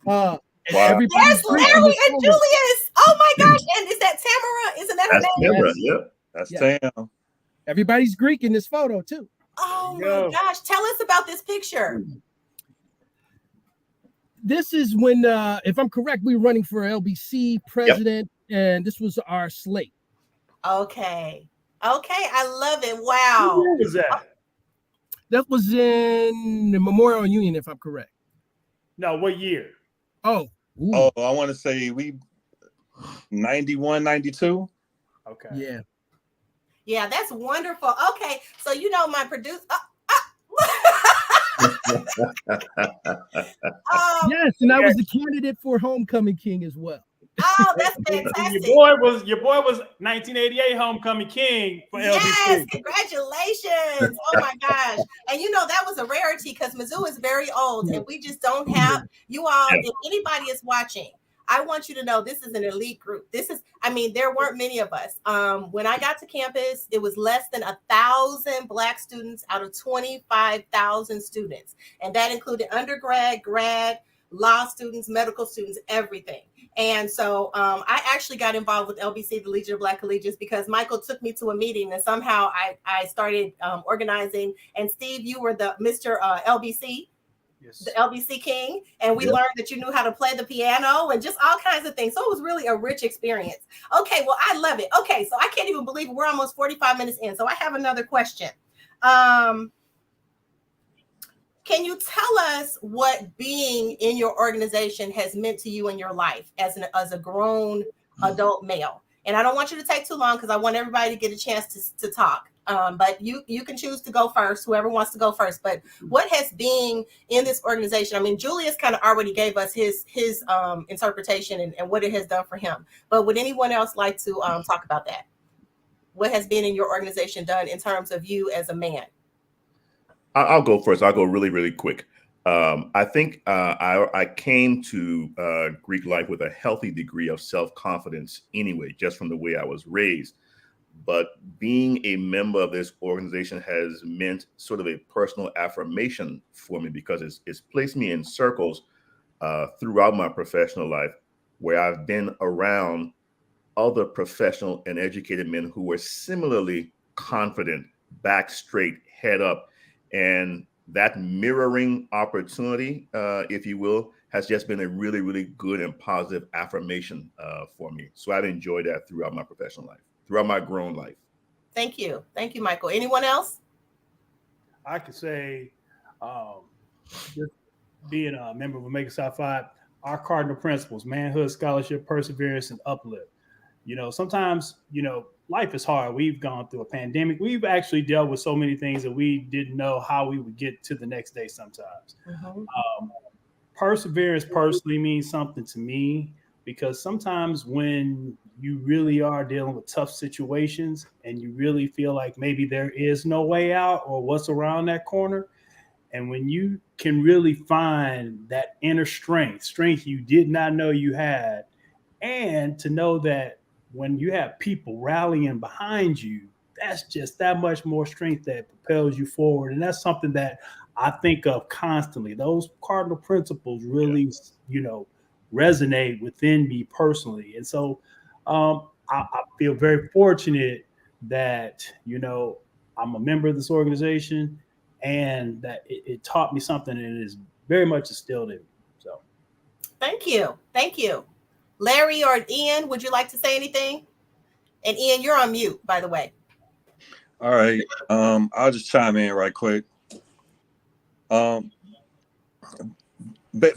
[SPEAKER 4] Wow.
[SPEAKER 2] Everybody's
[SPEAKER 1] Yes, Larry and Julius. Oh my gosh! And is that Tamara? Isn't that her
[SPEAKER 4] That's
[SPEAKER 1] name?
[SPEAKER 4] Tamara.
[SPEAKER 2] Yes.
[SPEAKER 4] Yep.
[SPEAKER 6] That's
[SPEAKER 2] Yeah.
[SPEAKER 6] Tam.
[SPEAKER 2] Everybody's Greek in this photo too.
[SPEAKER 1] Oh
[SPEAKER 5] There you
[SPEAKER 1] my
[SPEAKER 5] go.
[SPEAKER 1] gosh! Tell us about this picture.
[SPEAKER 2] This is when, if I'm correct, we were running for LBC president, and this was our slate.
[SPEAKER 1] Okay. Okay, I love it.
[SPEAKER 5] What
[SPEAKER 1] Wow.
[SPEAKER 5] year was that?
[SPEAKER 2] That was in the Memorial Union, if I'm correct.
[SPEAKER 5] No, what year?
[SPEAKER 2] Oh, ooh,
[SPEAKER 6] Oh, I want to say we 91, 92.
[SPEAKER 5] Okay.
[SPEAKER 2] yeah.
[SPEAKER 1] Yeah, that's wonderful. Okay, so you know my producer.
[SPEAKER 2] Yes, and I was the candidate for Homecoming King as well.
[SPEAKER 1] Oh, that's
[SPEAKER 5] And
[SPEAKER 1] fantastic.
[SPEAKER 5] your boy was 1988 homecoming king for
[SPEAKER 1] Yes,
[SPEAKER 5] LBC.
[SPEAKER 1] congratulations. Oh my gosh. And you know, that was a rarity because Mizzou is very old and we just don't have you all. If anybody is watching, I want you to know this is an elite group. There weren't many of us. When I got to campus, it was less than 1,000 Black students out of 25,000 students. And that included undergrad, grad, law students, medical students, everything. And so I actually got involved with LBC, the Legion of Black Collegians, because Michael took me to a meeting and somehow I started organizing. And Steve, you were the Mr. LBC.
[SPEAKER 5] Yes.
[SPEAKER 1] The LBC King, and we learned that you knew how to play the piano and just all kinds of things. So it was really a rich experience. Okay, well, I love it. Okay, so I can't even believe we're almost 45 minutes in. So I have another question. Can you tell us what being in your organization has meant to you in your life as a grown adult male? And I don't want you to take too long because I want everybody to get a chance to talk. But you can choose to go first, whoever wants to go first. But what has being in this organization? I mean, Julius kind of already gave us his interpretation and what it has done for him. But would anyone else like to talk about that? What has being in your organization done in terms of you as a man?
[SPEAKER 4] I'll go first. I'll go really, really quick. I think I came to Greek life with a healthy degree of self-confidence anyway, just from the way I was raised. But being a member of this organization has meant sort of a personal affirmation for me because it's placed me in circles throughout my professional life where I've been around other professional and educated men who were similarly confident, back straight, head up. And that mirroring opportunity, if you will, has just been a really, really good and positive affirmation for me. So I've enjoyed that throughout my professional life, throughout my grown life.
[SPEAKER 1] Thank you. Thank you, Michael. Anyone else?
[SPEAKER 5] I could say, just being a member of Omega Psi Phi, our cardinal principles: manhood, scholarship, perseverance, and uplift. You know, sometimes, life is hard. We've gone through a pandemic. We've actually dealt with so many things that we didn't know how we would get to the next day sometimes. Mm-hmm. Perseverance personally means something to me because sometimes when you really are dealing with tough situations and you really feel like maybe there is no way out or what's around that corner, and when you can really find that inner strength you did not know you had, and to know that when you have people rallying behind you, that's just that much more strength that propels you forward. And that's something that I think of constantly. Those cardinal principles really, resonate within me personally. And so I feel very fortunate that, I'm a member of this organization and that it taught me something and it is very much instilled in me. So
[SPEAKER 1] thank you. Thank you. Larry or Ian, would you like to say anything? And Ian, you're on mute, by the way.
[SPEAKER 6] All right. I'll just chime in right quick.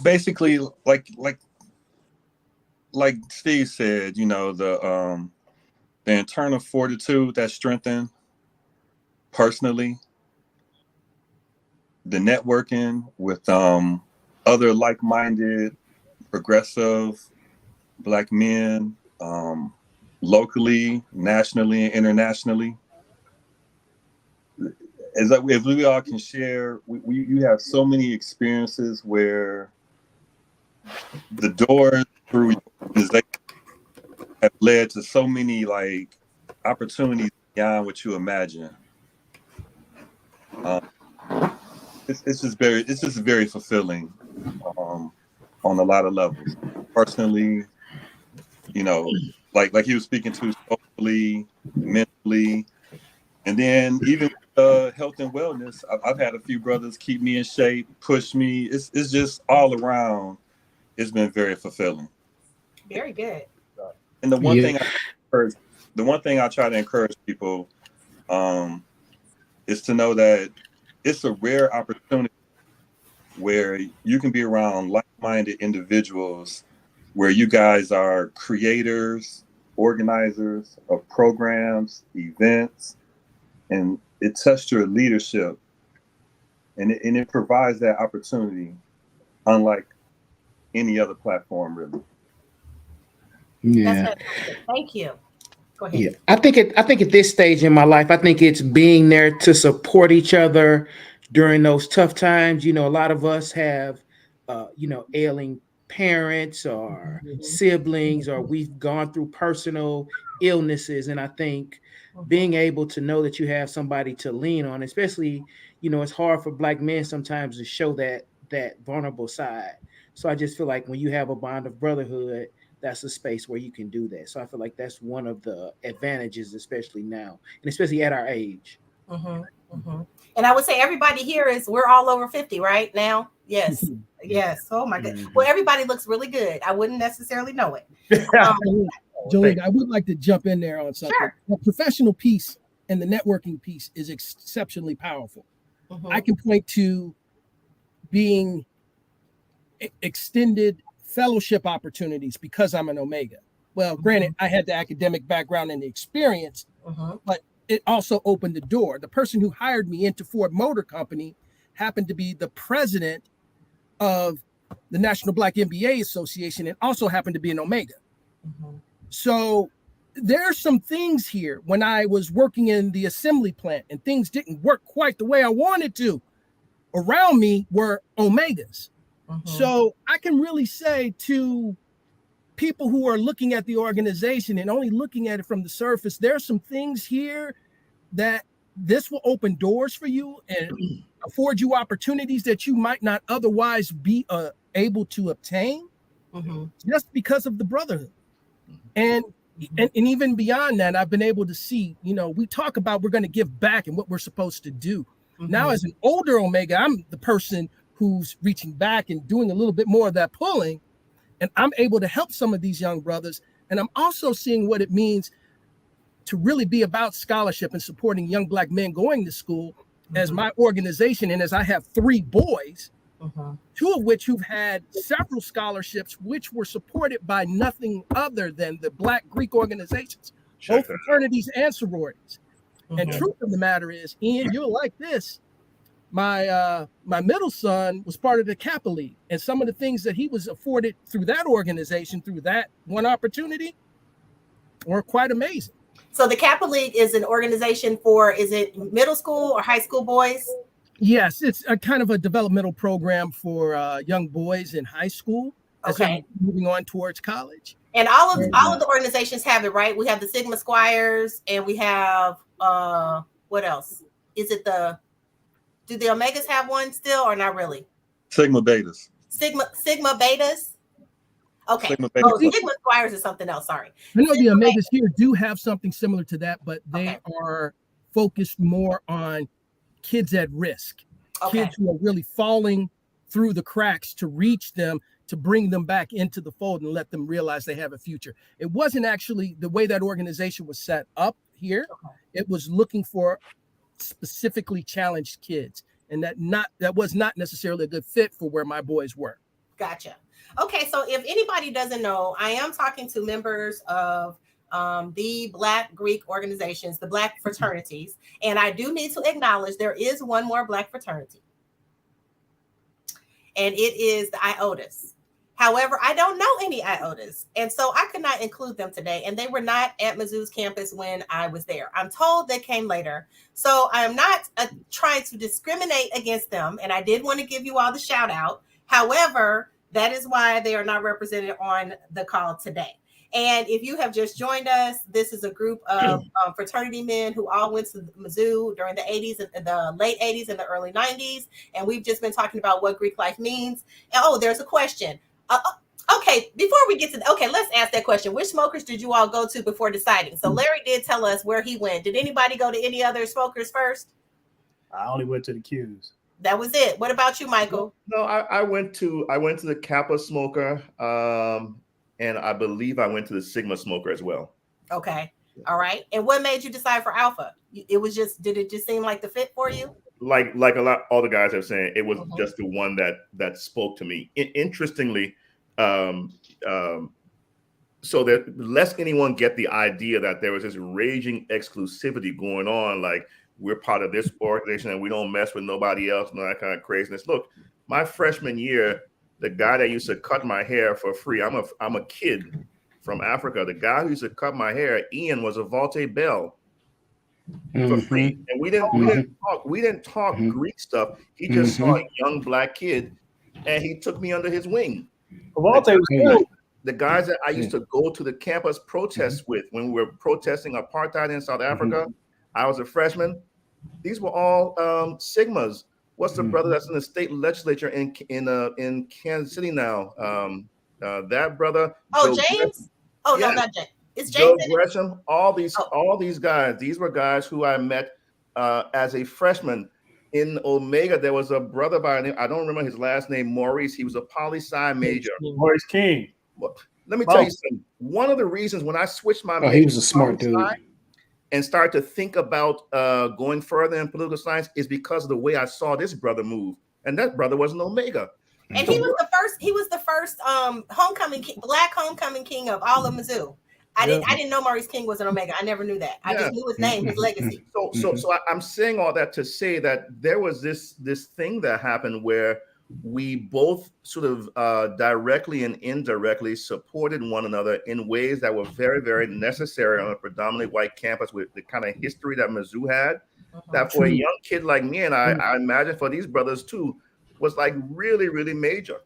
[SPEAKER 6] Basically, like Steve said, the internal fortitude that strengthened personally, the networking with other like-minded, progressive Black men, locally, nationally, and internationally. is that if we all can share, you have so many experiences where the doors through your organization have led to so many like opportunities beyond what you imagine. It's just very fulfilling on a lot of levels. Personally, you know, like he was speaking to socially, mentally, and then even health and wellness. I've had a few brothers keep me in shape, push me. It's just all around. It's been very fulfilling.
[SPEAKER 1] Very good.
[SPEAKER 6] And the one thing I try to encourage people is to know that it's a rare opportunity where you can be around like-minded individuals, where you guys are creators, organizers of programs, events, and it tests your leadership, and it provides that opportunity unlike any other platform, really.
[SPEAKER 7] Yeah.
[SPEAKER 1] Thank you. Go ahead.
[SPEAKER 7] Yeah. I think at this stage in my life, I think it's being there to support each other during those tough times. You know, a lot of us have, ailing parents or siblings, or we've gone through personal illnesses. And I think being able to know that you have somebody to lean on, especially, it's hard for Black men sometimes to show that vulnerable side. So I just feel like when you have a bond of brotherhood, that's a space where you can do that. So I feel like that's one of the advantages, especially now, and especially at our age.
[SPEAKER 1] And I would say everybody here we're all over 50 right now. Yes. Yes. Oh my God. Well, everybody looks really good. I wouldn't necessarily know it.
[SPEAKER 2] Jolene, I would like to jump in there on something.
[SPEAKER 1] Sure.
[SPEAKER 2] The professional piece and the networking piece is exceptionally powerful. I can point to being extended fellowship opportunities because I'm an Omega. Well, granted, I had the academic background and the experience, but it also opened the door. The person who hired me into Ford Motor Company happened to be the president of the National Black MBA Association and also happened to be an Omega. So there's some things here when I was working in the assembly plant and things didn't work quite the way I wanted to. Around me were Omegas. So I can really say to people who are looking at the organization and only looking at it from the surface, there's some things here that this will open doors for you and afford you opportunities that you might not otherwise be able to obtain just because of the brotherhood. And even beyond that, I've been able to see, we talk about we're going to give back and what we're supposed to do. Now, as an older Omega, I'm the person who's reaching back and doing a little bit more of that pulling. And I'm able to help some of these young brothers. And I'm also seeing what it means to really be about scholarship and supporting young Black men going to school as my organization. And as I have 3 boys, 2 of which who've had several scholarships, which were supported by nothing other than the Black Greek organizations, both fraternities and sororities. And truth of the matter is, Ian, you'll like this. My middle son was part of the Kappa League, and some of the things that he was afforded through that organization, through that one opportunity, were quite amazing.
[SPEAKER 1] So the Kappa League is an organization for, is it middle school or high school boys?
[SPEAKER 2] Yes, it's a kind of a developmental program for young boys in high school as they're moving on towards college.
[SPEAKER 1] And all of the organizations have it, right? We have the Sigma Squires, and we have what else? Is it do the Omegas have one still or not really?
[SPEAKER 6] Sigma Betas.
[SPEAKER 1] Sigma Betas? Okay.
[SPEAKER 6] Sigma Betas.
[SPEAKER 1] Sigma Squires is something else. Sorry.
[SPEAKER 2] I know the Omegas here do have something similar to that, but they are focused more on kids at risk, kids who are really falling through the cracks to reach them, to bring them back into the fold and let them realize they have a future. It wasn't actually the way that organization was set up here. It was looking for specifically challenged kids, and that was not necessarily a good fit for where my boys were.
[SPEAKER 1] Gotcha. Okay, so if anybody doesn't know, I am talking to members of the Black Greek organizations, the Black fraternities, and I do need to acknowledge there is one more Black fraternity, and it is the IOTAs. However, I don't know any Iotas, and so I could not include them today. And they were not at Mizzou's campus when I was there. I'm told they came later. So I am not trying to discriminate against them. And I did want to give you all the shout out. However, that is why they are not represented on the call today. And if you have just joined us, this is a group of fraternity men who all went to Mizzou during the 80s, the late 80s and the early 90s. And we've just been talking about what Greek life means. And, oh, there's a question. Okay, before we get to let's ask that question. Which smokers did you all go to before deciding? So Larry did tell us where he went. Did anybody go to any other smokers first?
[SPEAKER 5] I only went to the Qs.
[SPEAKER 1] That was it. What about you, Michael?
[SPEAKER 4] No, I went to the Kappa smoker, and I believe I went to the Sigma smoker as well.
[SPEAKER 1] Okay, all right. And what made you decide for Alpha? It was just, did it just seem like the fit for you?
[SPEAKER 4] Like a lot, all the guys are saying, it was just the one that spoke to me. Interestingly, so that lest anyone get the idea that there was this raging exclusivity going on, like we're part of this organization and we don't mess with nobody else, and all that kind of craziness. Look, my freshman year, the guy that used to cut my hair for free, I'm a kid from Africa. The guy who used to cut my hair, Ian, was a Volte Bell. For free, and we didn't talk Greek stuff. He just saw a young black kid, and he took me under his wing. The guys that I used to go to the campus protests with when we were protesting apartheid in South Africa, I was a freshman. These were all Sigmas. What's the brother that's in the state legislature in Kansas City now? That brother.
[SPEAKER 1] Oh,
[SPEAKER 4] Joe
[SPEAKER 1] James.
[SPEAKER 4] Gresham.
[SPEAKER 1] Oh,
[SPEAKER 4] Yeah.
[SPEAKER 1] no, not James. It's
[SPEAKER 4] Joe
[SPEAKER 1] James.
[SPEAKER 4] Gresham, all these guys, these were guys who I met as a freshman. In Omega, there was a brother by the name, I don't remember his last name, Maurice. He was a poli-sci major.
[SPEAKER 5] Maurice King.
[SPEAKER 4] Let me tell you something. One of the reasons when I switched my major,
[SPEAKER 7] he was a smart dude,
[SPEAKER 4] and started to think about going further in political science is because of the way I saw this brother move. And that brother was an Omega.
[SPEAKER 1] And he was the first black homecoming king of all of Mizzou. I didn't know Maurice King was an Omega. I never knew that. I just knew his name, his legacy.
[SPEAKER 4] So I'm saying all that to say that there was this thing that happened where we both sort of directly and indirectly supported one another in ways that were very, very necessary on a predominantly white campus with the kind of history that Mizzou had. That for a young kid like me, and I imagine for these brothers too, was like really, really major.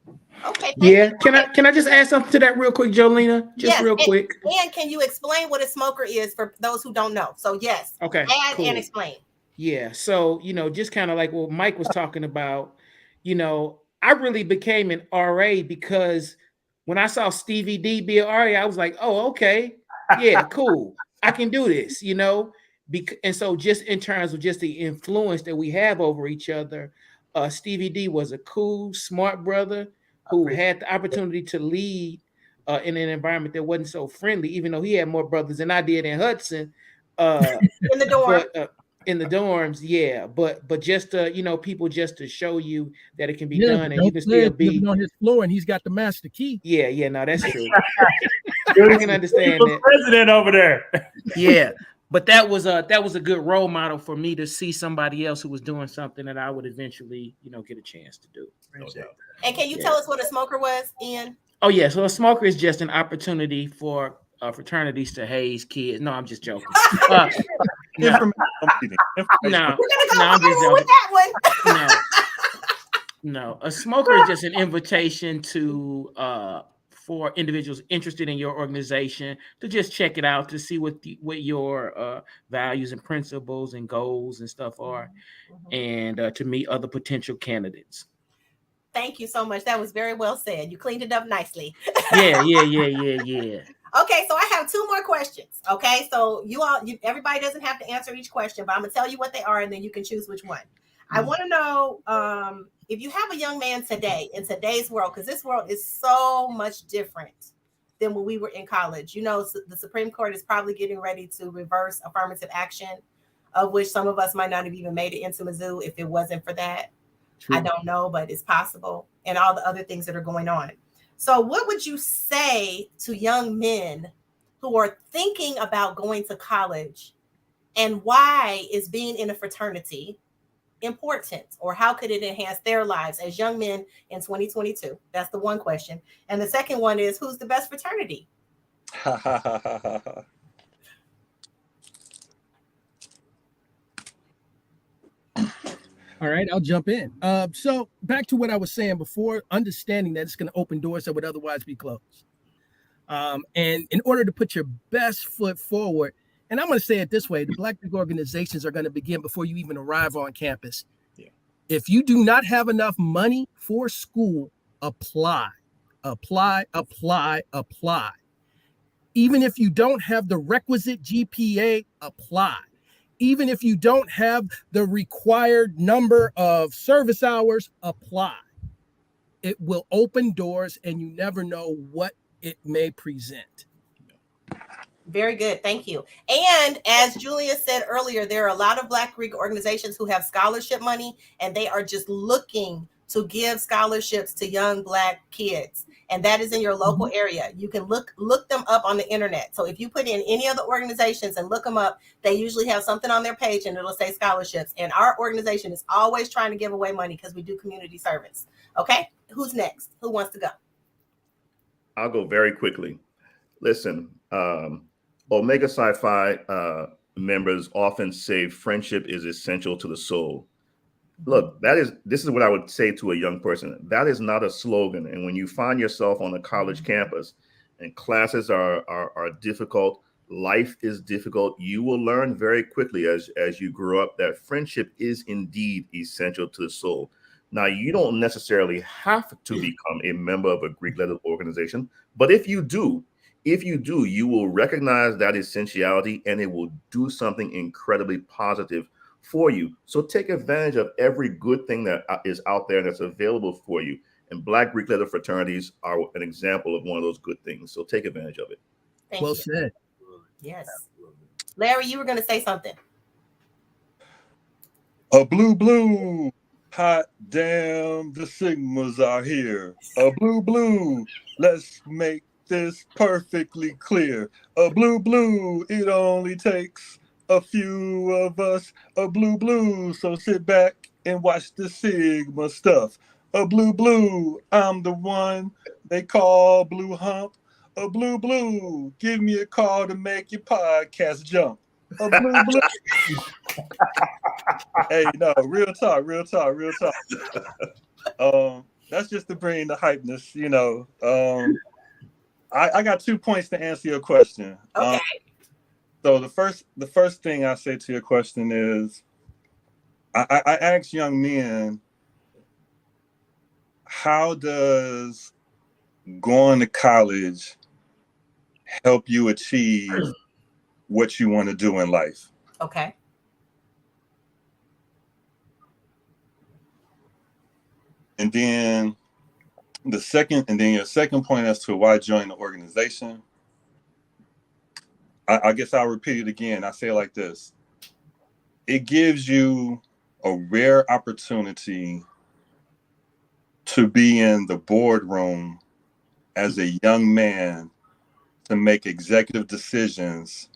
[SPEAKER 1] Okay.
[SPEAKER 7] Yeah. Can I just add something to that real quick, Jolena? Real quick.
[SPEAKER 1] And can you explain what a smoker is for those who don't know? So yes.
[SPEAKER 3] Okay.
[SPEAKER 1] Add and explain.
[SPEAKER 3] Yeah. So, just kind of like what Mike was talking about, I really became an RA because when I saw Stevie D be an RA, I was like, oh, okay. Yeah, cool. I can do this, and so just in terms of just the influence that we have over each other, Stevie D was a cool, smart brother who had the opportunity to lead in an environment that wasn't so friendly, even though he had more brothers than I did in Hudson.
[SPEAKER 1] In the dorm.
[SPEAKER 3] In the dorms, yeah. But just people just to show you that it can be done, and you can still be
[SPEAKER 2] on his floor, and he's got the master key.
[SPEAKER 3] Yeah, no, that's true. I can understand that.
[SPEAKER 5] President over there.
[SPEAKER 3] Yeah. But that was a good role model for me to see somebody else who was doing something that I would eventually, get a chance to do.
[SPEAKER 1] And can you tell us what a smoker was, Ian?
[SPEAKER 3] Oh yeah, so a smoker is just an opportunity for fraternities to haze kids. No, I'm just joking. No, I'm just joking.
[SPEAKER 1] With that one.
[SPEAKER 3] No, a smoker is just an invitation to for individuals interested in your organization to just check it out, to see what your values and principles and goals and stuff are, and to meet other potential candidates.
[SPEAKER 1] Thank you so much. That was very well said. You cleaned it up nicely.
[SPEAKER 3] Yeah.
[SPEAKER 1] Okay, so I have two more questions. Okay, so everybody doesn't have to answer each question, but I'm gonna tell you what they are, and then you can choose which one. I want to know if you have a young man today in today's world, because this world is so much different than when we were in college. The Supreme Court is probably getting ready to reverse affirmative action, of which some of us might not have even made it into Mizzou if it wasn't for that. True. I don't know, but it's possible, and all the other things that are going on. So what would you say to young men who are thinking about going to college, and why is being in a fraternity important, or how could it enhance their lives as young men in 2022? That's the one question. And the second one is, who's the best fraternity?
[SPEAKER 2] All right, I'll jump in. So back to what I was saying before, understanding that it's going to open doors that would otherwise be closed. And in order to put your best foot forward, and I'm going to say it this way, the Black Greek organizations are going to begin before you even arrive on campus. Yeah. If you do not have enough money for school, apply. Even if you don't have the requisite GPA, apply. Even if you don't have the required number of service hours, apply. It will open doors, and you never know what it may present.
[SPEAKER 1] Very good. Thank you. And as Julius said earlier, there are a lot of Black Greek organizations who have scholarship money, and they are just looking to give scholarships to young Black kids. And that is in your local area. You can look them up on the internet. So if you put in any of the organizations and look them up, they usually have something on their page and it'll say scholarships. And our organization is always trying to give away money because we do community service. Okay, who's next? Who wants to go?
[SPEAKER 4] I'll go very quickly. Listen, Omega Psi Phi members often say friendship is essential to the soul. Look, this is what I would say to a young person. That is not a slogan. And when you find yourself on a college campus and classes are difficult, life is difficult, you will learn very quickly as you grow up that friendship is indeed essential to the soul. Now, you don't necessarily have to become a member of a Greek-led organization, but if you do, you will recognize that essentiality and it will do something incredibly positive for you. So take advantage of every good thing that is out there that's available for you. And Black Greek letter fraternities are an example of one of those good things. So take advantage of it.
[SPEAKER 1] Thank
[SPEAKER 2] well
[SPEAKER 1] you.
[SPEAKER 2] said.
[SPEAKER 1] Yes. Larry, you were going to say something.
[SPEAKER 6] A blue. Hot damn, the Sigmas are here. A blue. Let's make this perfectly clear. A blue. It only takes a few of us. A blue. So sit back and watch the Sigma stuff. A blue. I'm the one they call Blue Hump. A blue. Give me a call to make your podcast jump. A blue. Hey, no, real talk. That's just to bring the hypeness, you know. I got 2 points to answer your question.
[SPEAKER 1] Okay.
[SPEAKER 6] So the first thing I say to your question is, I ask young men, how does going to college help you achieve what you want to do in life?
[SPEAKER 1] Okay.
[SPEAKER 6] And then your second point as to why join the organization, I guess I'll repeat it again. I say it like this. It gives you a rare opportunity to be in the boardroom as a young man to make executive decisions,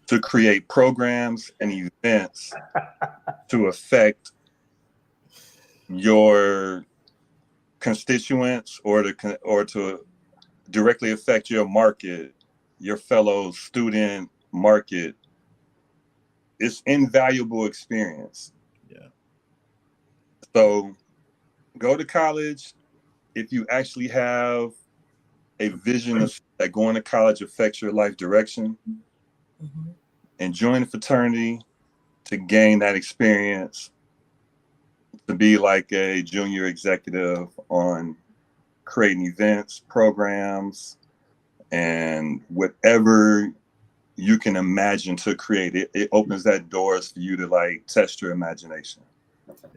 [SPEAKER 6] to create programs and events to affect your constituents or to directly affect your market, your fellow student market. It's invaluable experience.
[SPEAKER 4] Yeah.
[SPEAKER 6] So go to college if you actually have a vision that going to college affects your life direction, and join a fraternity to gain that experience, to be like a junior executive on creating events, programs, and whatever you can imagine to create. It opens that doors for you to like test your imagination.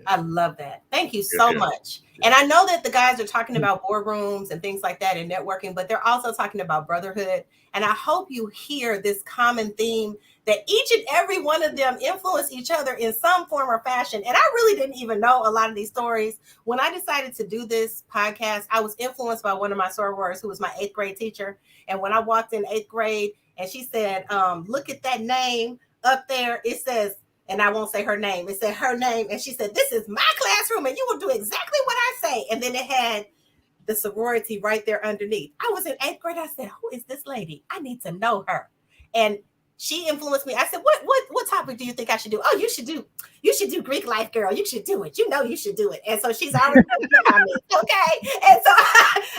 [SPEAKER 1] I love that. Thank you so much. And I know that the guys are talking about boardrooms and things like that and networking, but they're also talking about brotherhood. And I hope you hear this common theme that each and every one of them influence each other in some form or fashion. And I really didn't even know a lot of these stories. When I decided to do this podcast, I was influenced by one of my sorors who was my 8th grade teacher. And when I walked in 8th grade and she said, look at that name up there, it says and I won't say her name. It said her name, and she said, "This is my classroom, and you will do exactly what I say." And then it had the sorority right there underneath. I was in 8th grade. I said, "Who is this lady? I need to know her." And she influenced me. I said, what topic do you think I should do? Oh, you should do Greek life, girl. You should do it. You know you should do it. And so she's already okay. And so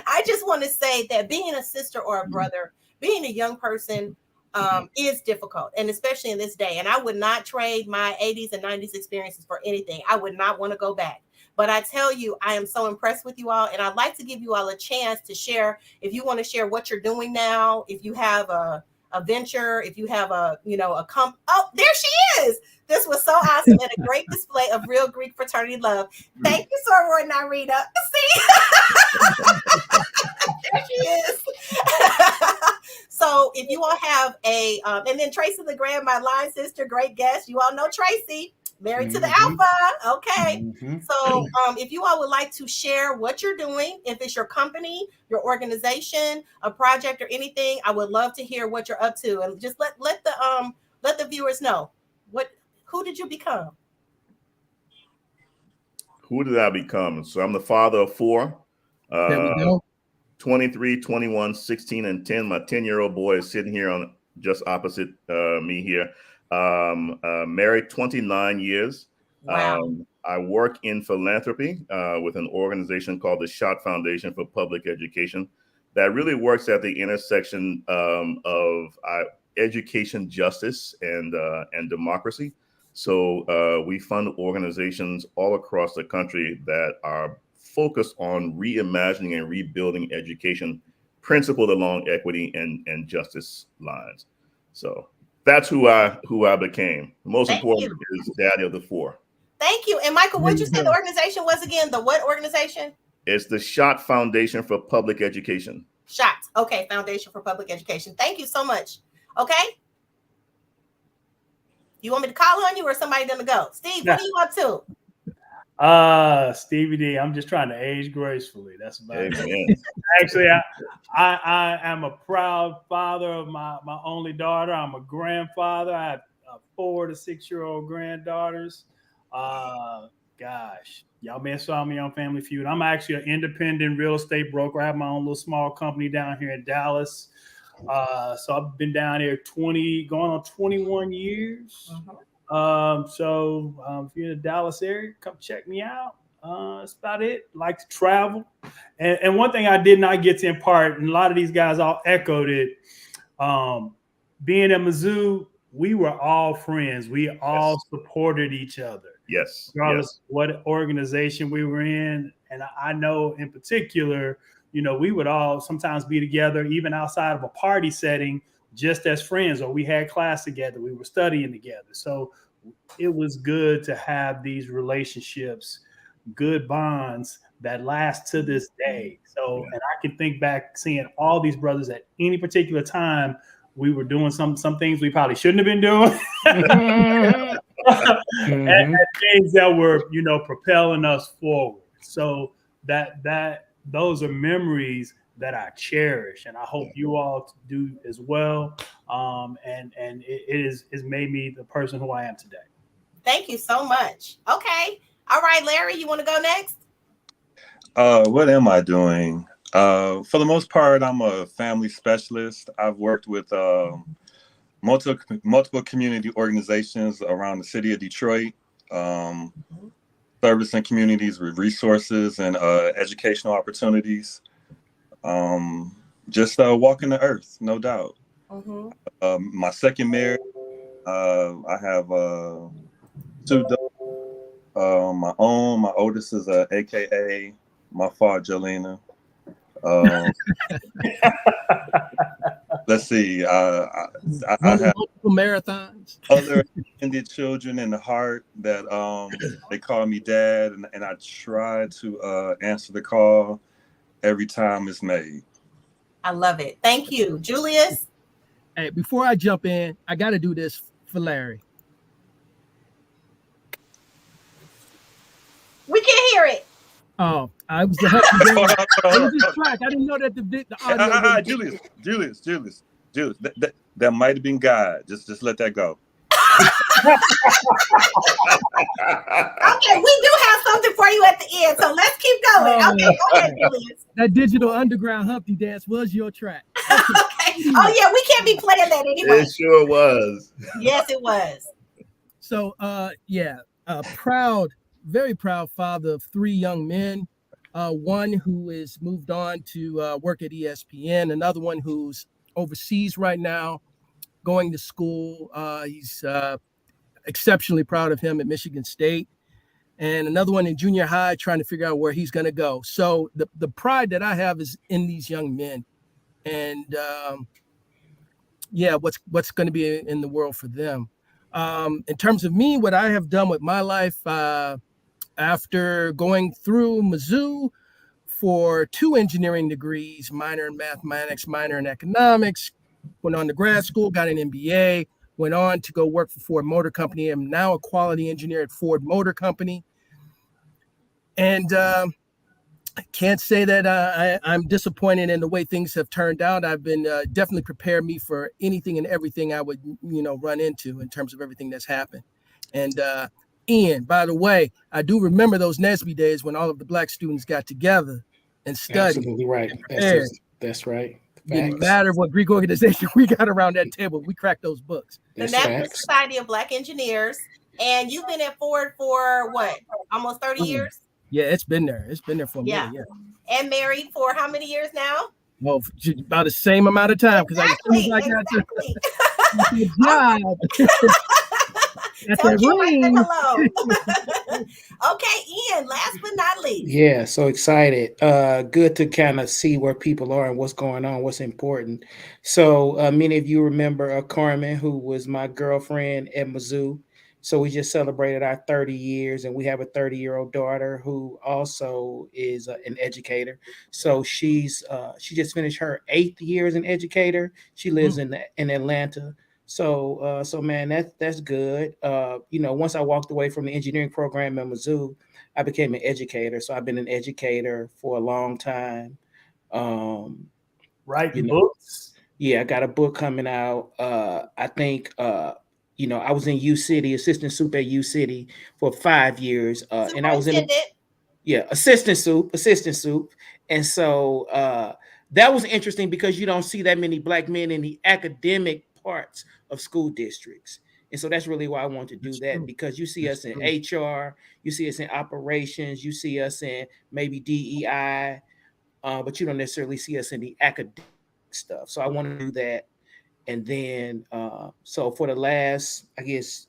[SPEAKER 1] I just want to say that being a sister or a brother, being a young person, is difficult, and especially in this day. And I would not trade my 80s and 90s experiences for anything. I would not want to go back. But I tell you, I am so impressed with you all, and I'd like to give you all a chance to share. If you want to share what you're doing now, if you have a venture, if you have a oh, there she is. This was so awesome and a great display of real Greek fraternity love. Thank you, Soror Narita. See, there she is. So if you all have a and then Tracy the Grand, my line sister, great guest. You all know Tracy, married to the Alpha. Okay. So if you all would like to share what you're doing, if it's your company, your organization, a project, or anything, I would love to hear what you're up to, and just let the viewers know who did you become?
[SPEAKER 4] Who did I become? So I'm the father of 4.
[SPEAKER 2] There we go.
[SPEAKER 4] 23, 21, 16, and 10. My 10-year-old boy is sitting here on just opposite me here. Married 29 years.
[SPEAKER 1] Wow.
[SPEAKER 4] I work in philanthropy with an organization called the Schott Foundation for Public Education that really works at the intersection of education, justice, and democracy. So we fund organizations all across the country that are focused on reimagining and rebuilding education principled along equity and justice lines. So that's who I became. Most important is daddy of the 4.
[SPEAKER 1] Thank you. And Michael, what did you say the organization was again? The what organization?
[SPEAKER 4] It's the Schott Foundation for Public Education.
[SPEAKER 1] Schott. Okay, Foundation for Public Education. Thank you so much. Okay. You want me to call on you or somebody gonna go? Steve, what are you up to?
[SPEAKER 5] Stevie D, I'm just trying to age gracefully. That's about
[SPEAKER 4] Amen.
[SPEAKER 5] it. Actually, I am a proud father of my only daughter. I'm a grandfather. I have 4 to 6-year-old granddaughters. Gosh, y'all may have saw me on Family Feud. I'm actually an independent real estate broker. I have my own little small company down here in Dallas. So I've been down here going on 21 years. So if you're in the Dallas area, come check me out. That's about it. Like to travel. And one thing I did not get to impart, and a lot of these guys all echoed it, being at Mizzou, we were all friends. We all supported each other.
[SPEAKER 4] Yes.
[SPEAKER 5] Regardless what organization we were in. And I know in particular, we would all sometimes be together, even outside of a party setting, just as friends, or we had class together, we were studying together. So it was good to have these relationships, good bonds that last to this day. So, and I can think back seeing all these brothers at any particular time, we were doing some things we probably shouldn't have been doing. and things that were, propelling us forward. So those are memories that I cherish, and I hope you all do as well. And it's made me the person who I am today.
[SPEAKER 1] Thank you so much. Okay. All right, Larry, you want to go next?
[SPEAKER 6] What am I doing? For the most part, I'm a family specialist. I've worked with multiple community organizations around the city of Detroit, servicing communities with resources and educational opportunities. Just walking the earth, no doubt. My second marriage, I have 2 daughters. My oldest is AKA my father, Jolena. Let's see. I have
[SPEAKER 2] multiple marathons.
[SPEAKER 6] Other intended children in the heart that they call me dad, and I try to answer the call every time it's made.
[SPEAKER 1] I love it. Thank you, Julius.
[SPEAKER 2] Hey, before I jump in, I got to do this for Larry.
[SPEAKER 1] We can't hear it.
[SPEAKER 2] Oh, I was I didn't know that the audio.
[SPEAKER 6] Julius. That might have been God. Just let that go.
[SPEAKER 1] Okay, we do have something for you at the end, so let's keep going. Okay, go ahead, Julius.
[SPEAKER 2] That digital underground Humpty dance was your track.
[SPEAKER 1] Okay. Oh yeah, we can't be playing that anyway.
[SPEAKER 4] It sure was.
[SPEAKER 1] Yes, it was.
[SPEAKER 2] So, proud, very proud father of 3 young men. One who is moved on to work at ESPN. Another one who's overseas right now, going to school. He's exceptionally proud of him at Michigan State. And another one in junior high, trying to figure out where he's going to go. So the pride that I have is in these young men, and what's going to be in the world for them. In terms of me, what I have done with my life, after going through Mizzou for 2 engineering degrees, minor in mathematics, minor in economics, went on to grad school, got an MBA, went on to go work for Ford Motor Company. I'm now a quality engineer at Ford Motor Company. And I can't say that I'm disappointed in the way things have turned out. I've been definitely prepared me for anything and everything I would, run into in terms of everything that's happened. And Ian, by the way, I do remember those NSBE days when all of the Black students got together and studied.
[SPEAKER 7] Absolutely right. That's right.
[SPEAKER 2] Didn't matter what Greek organization we got around that table. We cracked those books.
[SPEAKER 1] The National Society of Black Engineers. And you've been at Ford for what? Almost 30 years?
[SPEAKER 2] Yeah, it's been there. It's been there for a minute. Yeah.
[SPEAKER 1] And married for how many years now?
[SPEAKER 2] Well, about the same amount of time. Because
[SPEAKER 1] exactly.
[SPEAKER 2] I got to job.
[SPEAKER 1] Tell Kim hello. Okay, Ian, last but not least.
[SPEAKER 7] Yeah, so excited. Good to kind of see where people are and what's going on, what's important. So many of you remember Carmen, who was my girlfriend at Mizzou. So we just celebrated our 30 years, and we have a 30-year-old daughter who also is an educator. So she just finished her 8th year as an educator. She lives in Atlanta. So man, that's good. Once I walked away from the engineering program at Mizzou, I became an educator. So I've been an educator for a long time.
[SPEAKER 5] Writing books.
[SPEAKER 7] Yeah, I got a book coming out. I think I was in U City, assistant soup at U City for 5 years. And I was in assistant soup. And so that was interesting because you don't see that many Black men in the academic parts of school districts. And so that's really why I want to do that, because you see us in HR, you see us in operations, you see us in maybe DEI, but you don't necessarily see us in the academic stuff. So I want to do that. And then, so for the last, I guess,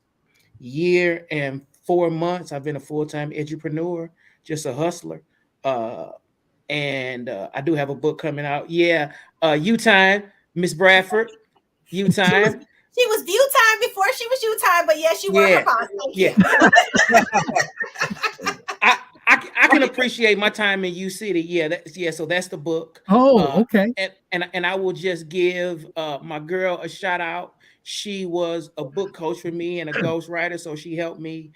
[SPEAKER 7] year and 4 months, I've been a full-time edupreneur, just a hustler. And I do have a book coming out. Yeah, U-Time, Miss Bradford, U-Time.
[SPEAKER 1] She was U-Time before she was U-Time, but yes, you were her boss.
[SPEAKER 7] I can appreciate my time in U City. So that's the book.
[SPEAKER 2] Oh, okay.
[SPEAKER 7] And I will just give my girl a shout out. She was a book coach for me and a ghostwriter, so she helped me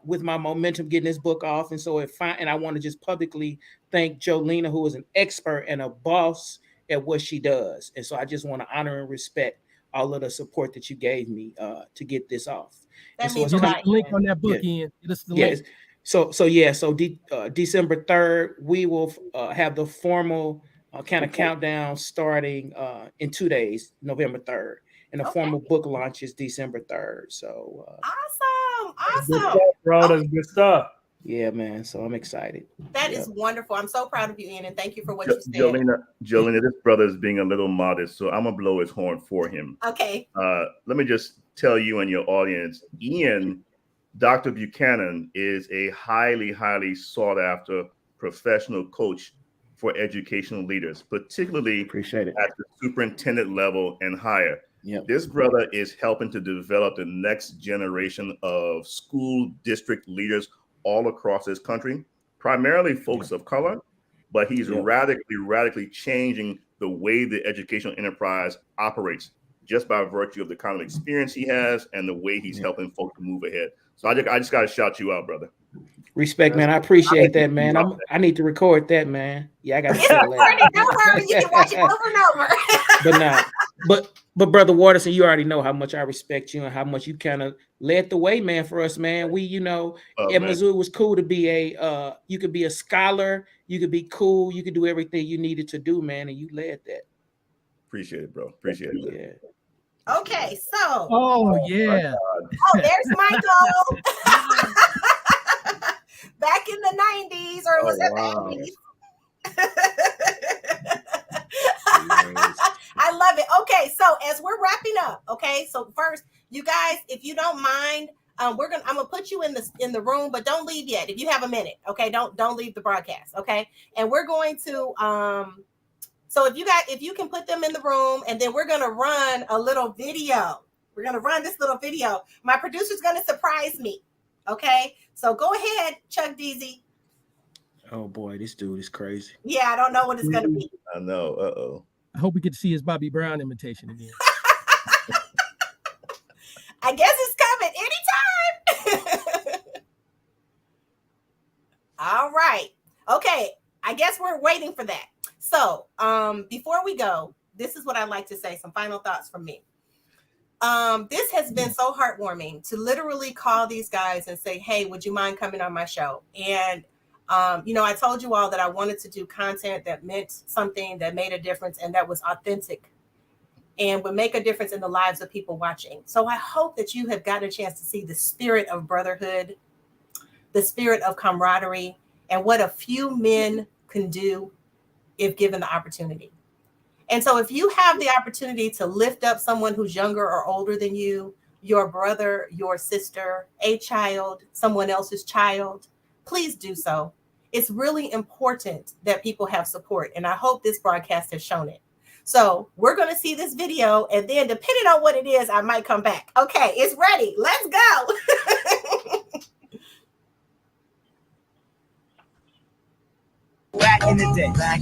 [SPEAKER 7] with my momentum getting this book off. And so and I want to just publicly thank Jolina, who is an expert and a boss at what she does. And so I just want to honor and respect all of the support that you gave me to get this off.
[SPEAKER 1] That
[SPEAKER 7] so
[SPEAKER 1] means
[SPEAKER 2] a lot. Link on that book, Ian. Link.
[SPEAKER 7] So December 3rd, we will have the formal kind of countdown starting in 2 days, November 3rd. And the formal book launch is December 3rd. So
[SPEAKER 1] awesome.
[SPEAKER 5] Good stuff, bro. That's good stuff.
[SPEAKER 7] Yeah, man. So I'm excited.
[SPEAKER 1] That is wonderful. I'm so proud of you, Ian, and thank you for what you said.
[SPEAKER 4] Jolina, this brother is being a little modest, so I'm gonna blow his horn for him.
[SPEAKER 1] Okay.
[SPEAKER 4] Let me just tell you and your audience, Ian, Dr. Buchanan is a highly, highly sought after professional coach for educational leaders, particularly at the superintendent level and higher.
[SPEAKER 7] Yep.
[SPEAKER 4] This brother is helping to develop the next generation of school district leaders all across this country, primarily folks of color, but he's radically changing the way the educational enterprise operates just by virtue of the kind of experience he has and the way he's helping folks to move ahead. So I just got to shout you out, brother.
[SPEAKER 7] Respect, man. I appreciate that, man. I need to record that, man. Yeah, I got to say that.
[SPEAKER 1] Don't worry, you can watch it over and over.
[SPEAKER 7] But
[SPEAKER 3] But Brother Wotorson, you already know how much I respect you and how much you kind of led the way, man, for us, man. We, at Mizzou, it was cool to be you could be a scholar, you could be cool, you could do everything you needed to do, man, and you led that.
[SPEAKER 4] Appreciate it, bro. Appreciate it. Man.
[SPEAKER 3] Yeah.
[SPEAKER 1] Okay, so.
[SPEAKER 2] Oh yeah.
[SPEAKER 1] Oh, there's Michael. Back in the 90s, or was that the 80s? I love it. Okay, so as we're wrapping up, okay, so first, you guys, if you don't mind, I'm gonna put you in the room, but don't leave yet. If you have a minute, okay, don't leave the broadcast, okay. And we're going to so if you can put them in the room, and then we're gonna run a little video. We're gonna run this little video. My producer's gonna surprise me, okay. So go ahead, Chuck Deasy.
[SPEAKER 3] Oh boy, this dude is crazy.
[SPEAKER 1] Yeah, I don't know what it's gonna be.
[SPEAKER 4] I know.
[SPEAKER 2] I hope we get to see his Bobby Brown imitation again.
[SPEAKER 1] I guess it's coming anytime. All right. Okay. I guess we're waiting for that. So before we go, this is what I'd like to say. Some final thoughts from me. This has been so heartwarming to literally call these guys and say, hey, would you mind coming on my show? And I told you all that I wanted to do content that meant something, that made a difference, and that was authentic and would make a difference in the lives of people watching. So I hope that you have gotten a chance to see the spirit of brotherhood, the spirit of camaraderie, and what a few men can do if given the opportunity. And so if you have the opportunity to lift up someone who's younger or older than you, your brother, your sister, a child, someone else's child, please do so. It's really important that people have support, and I hope this broadcast has shown it. So we're going to see this video, and then depending on what it is, I might come back. Okay, it's ready. Let's go.
[SPEAKER 8] Back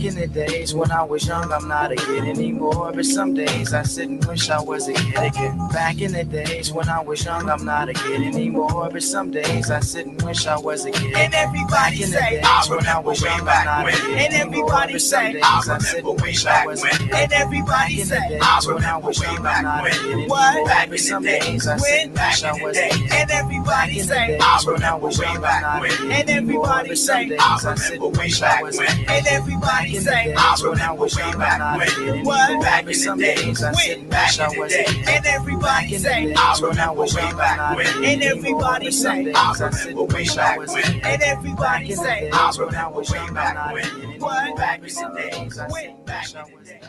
[SPEAKER 8] in the days when I was young, I'm not a kid anymore. But some days I sit and wish I was a kid again. Back in the days when I was young, I'm not a kid anymore. But some days I sit and wish I was a kid. And everybody say, I remember way back when. And everybody say, I remember way back when. And everybody say, I remember way back when. What? Back in the days when? Back in the days. And everybody say, I remember way back when. And everybody say, I remember way back when. And everybody say, I remember way back when. What? Back in the days when? Back in the days. And everybody say, I remember way back when. And everybody say, I remember way back when. And everybody say, I remember way back when. What? Back in the days when? Back in the days.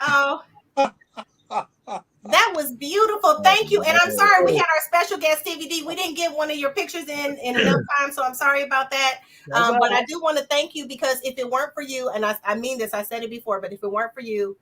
[SPEAKER 1] Oh. That was beautiful. Thank you. And I'm sorry we had our special guest, Stevie D. We didn't get one of your pictures in enough time, so I'm sorry about that. But I do want to thank you, because if it weren't for you, and I mean this, I said it before, but if it weren't for you,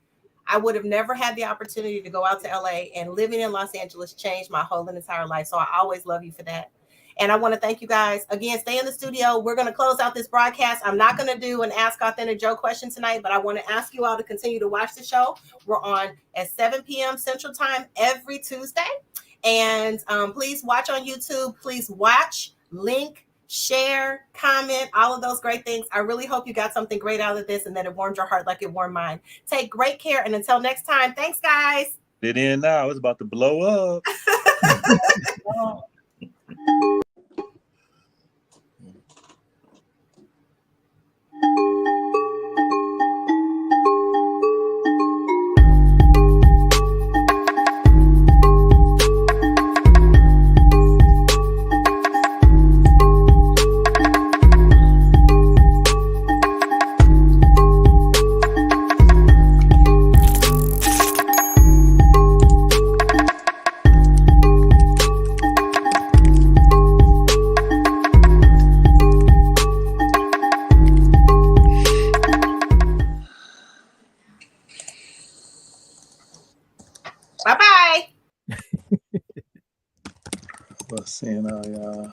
[SPEAKER 1] I would have never had the opportunity to go out to LA, and living in Los Angeles changed my whole entire life. So I always love you for that. And I want to thank you guys. Again, stay in the studio. We're going to close out this broadcast. I'm not going to do an Ask Authentic Joe question tonight, but I want to ask you all to continue to watch the show. We're on at 7 p.m. Central Time every Tuesday. And please watch on YouTube. Please watch, link, share, comment, all of those great things. I really hope you got something great out of this and that it warmed your heart like it warmed mine. Take great care. And until next time, thanks, guys.
[SPEAKER 6] It in now. It's about to blow up.
[SPEAKER 1] Bye-bye.
[SPEAKER 6] Seeing all y'all.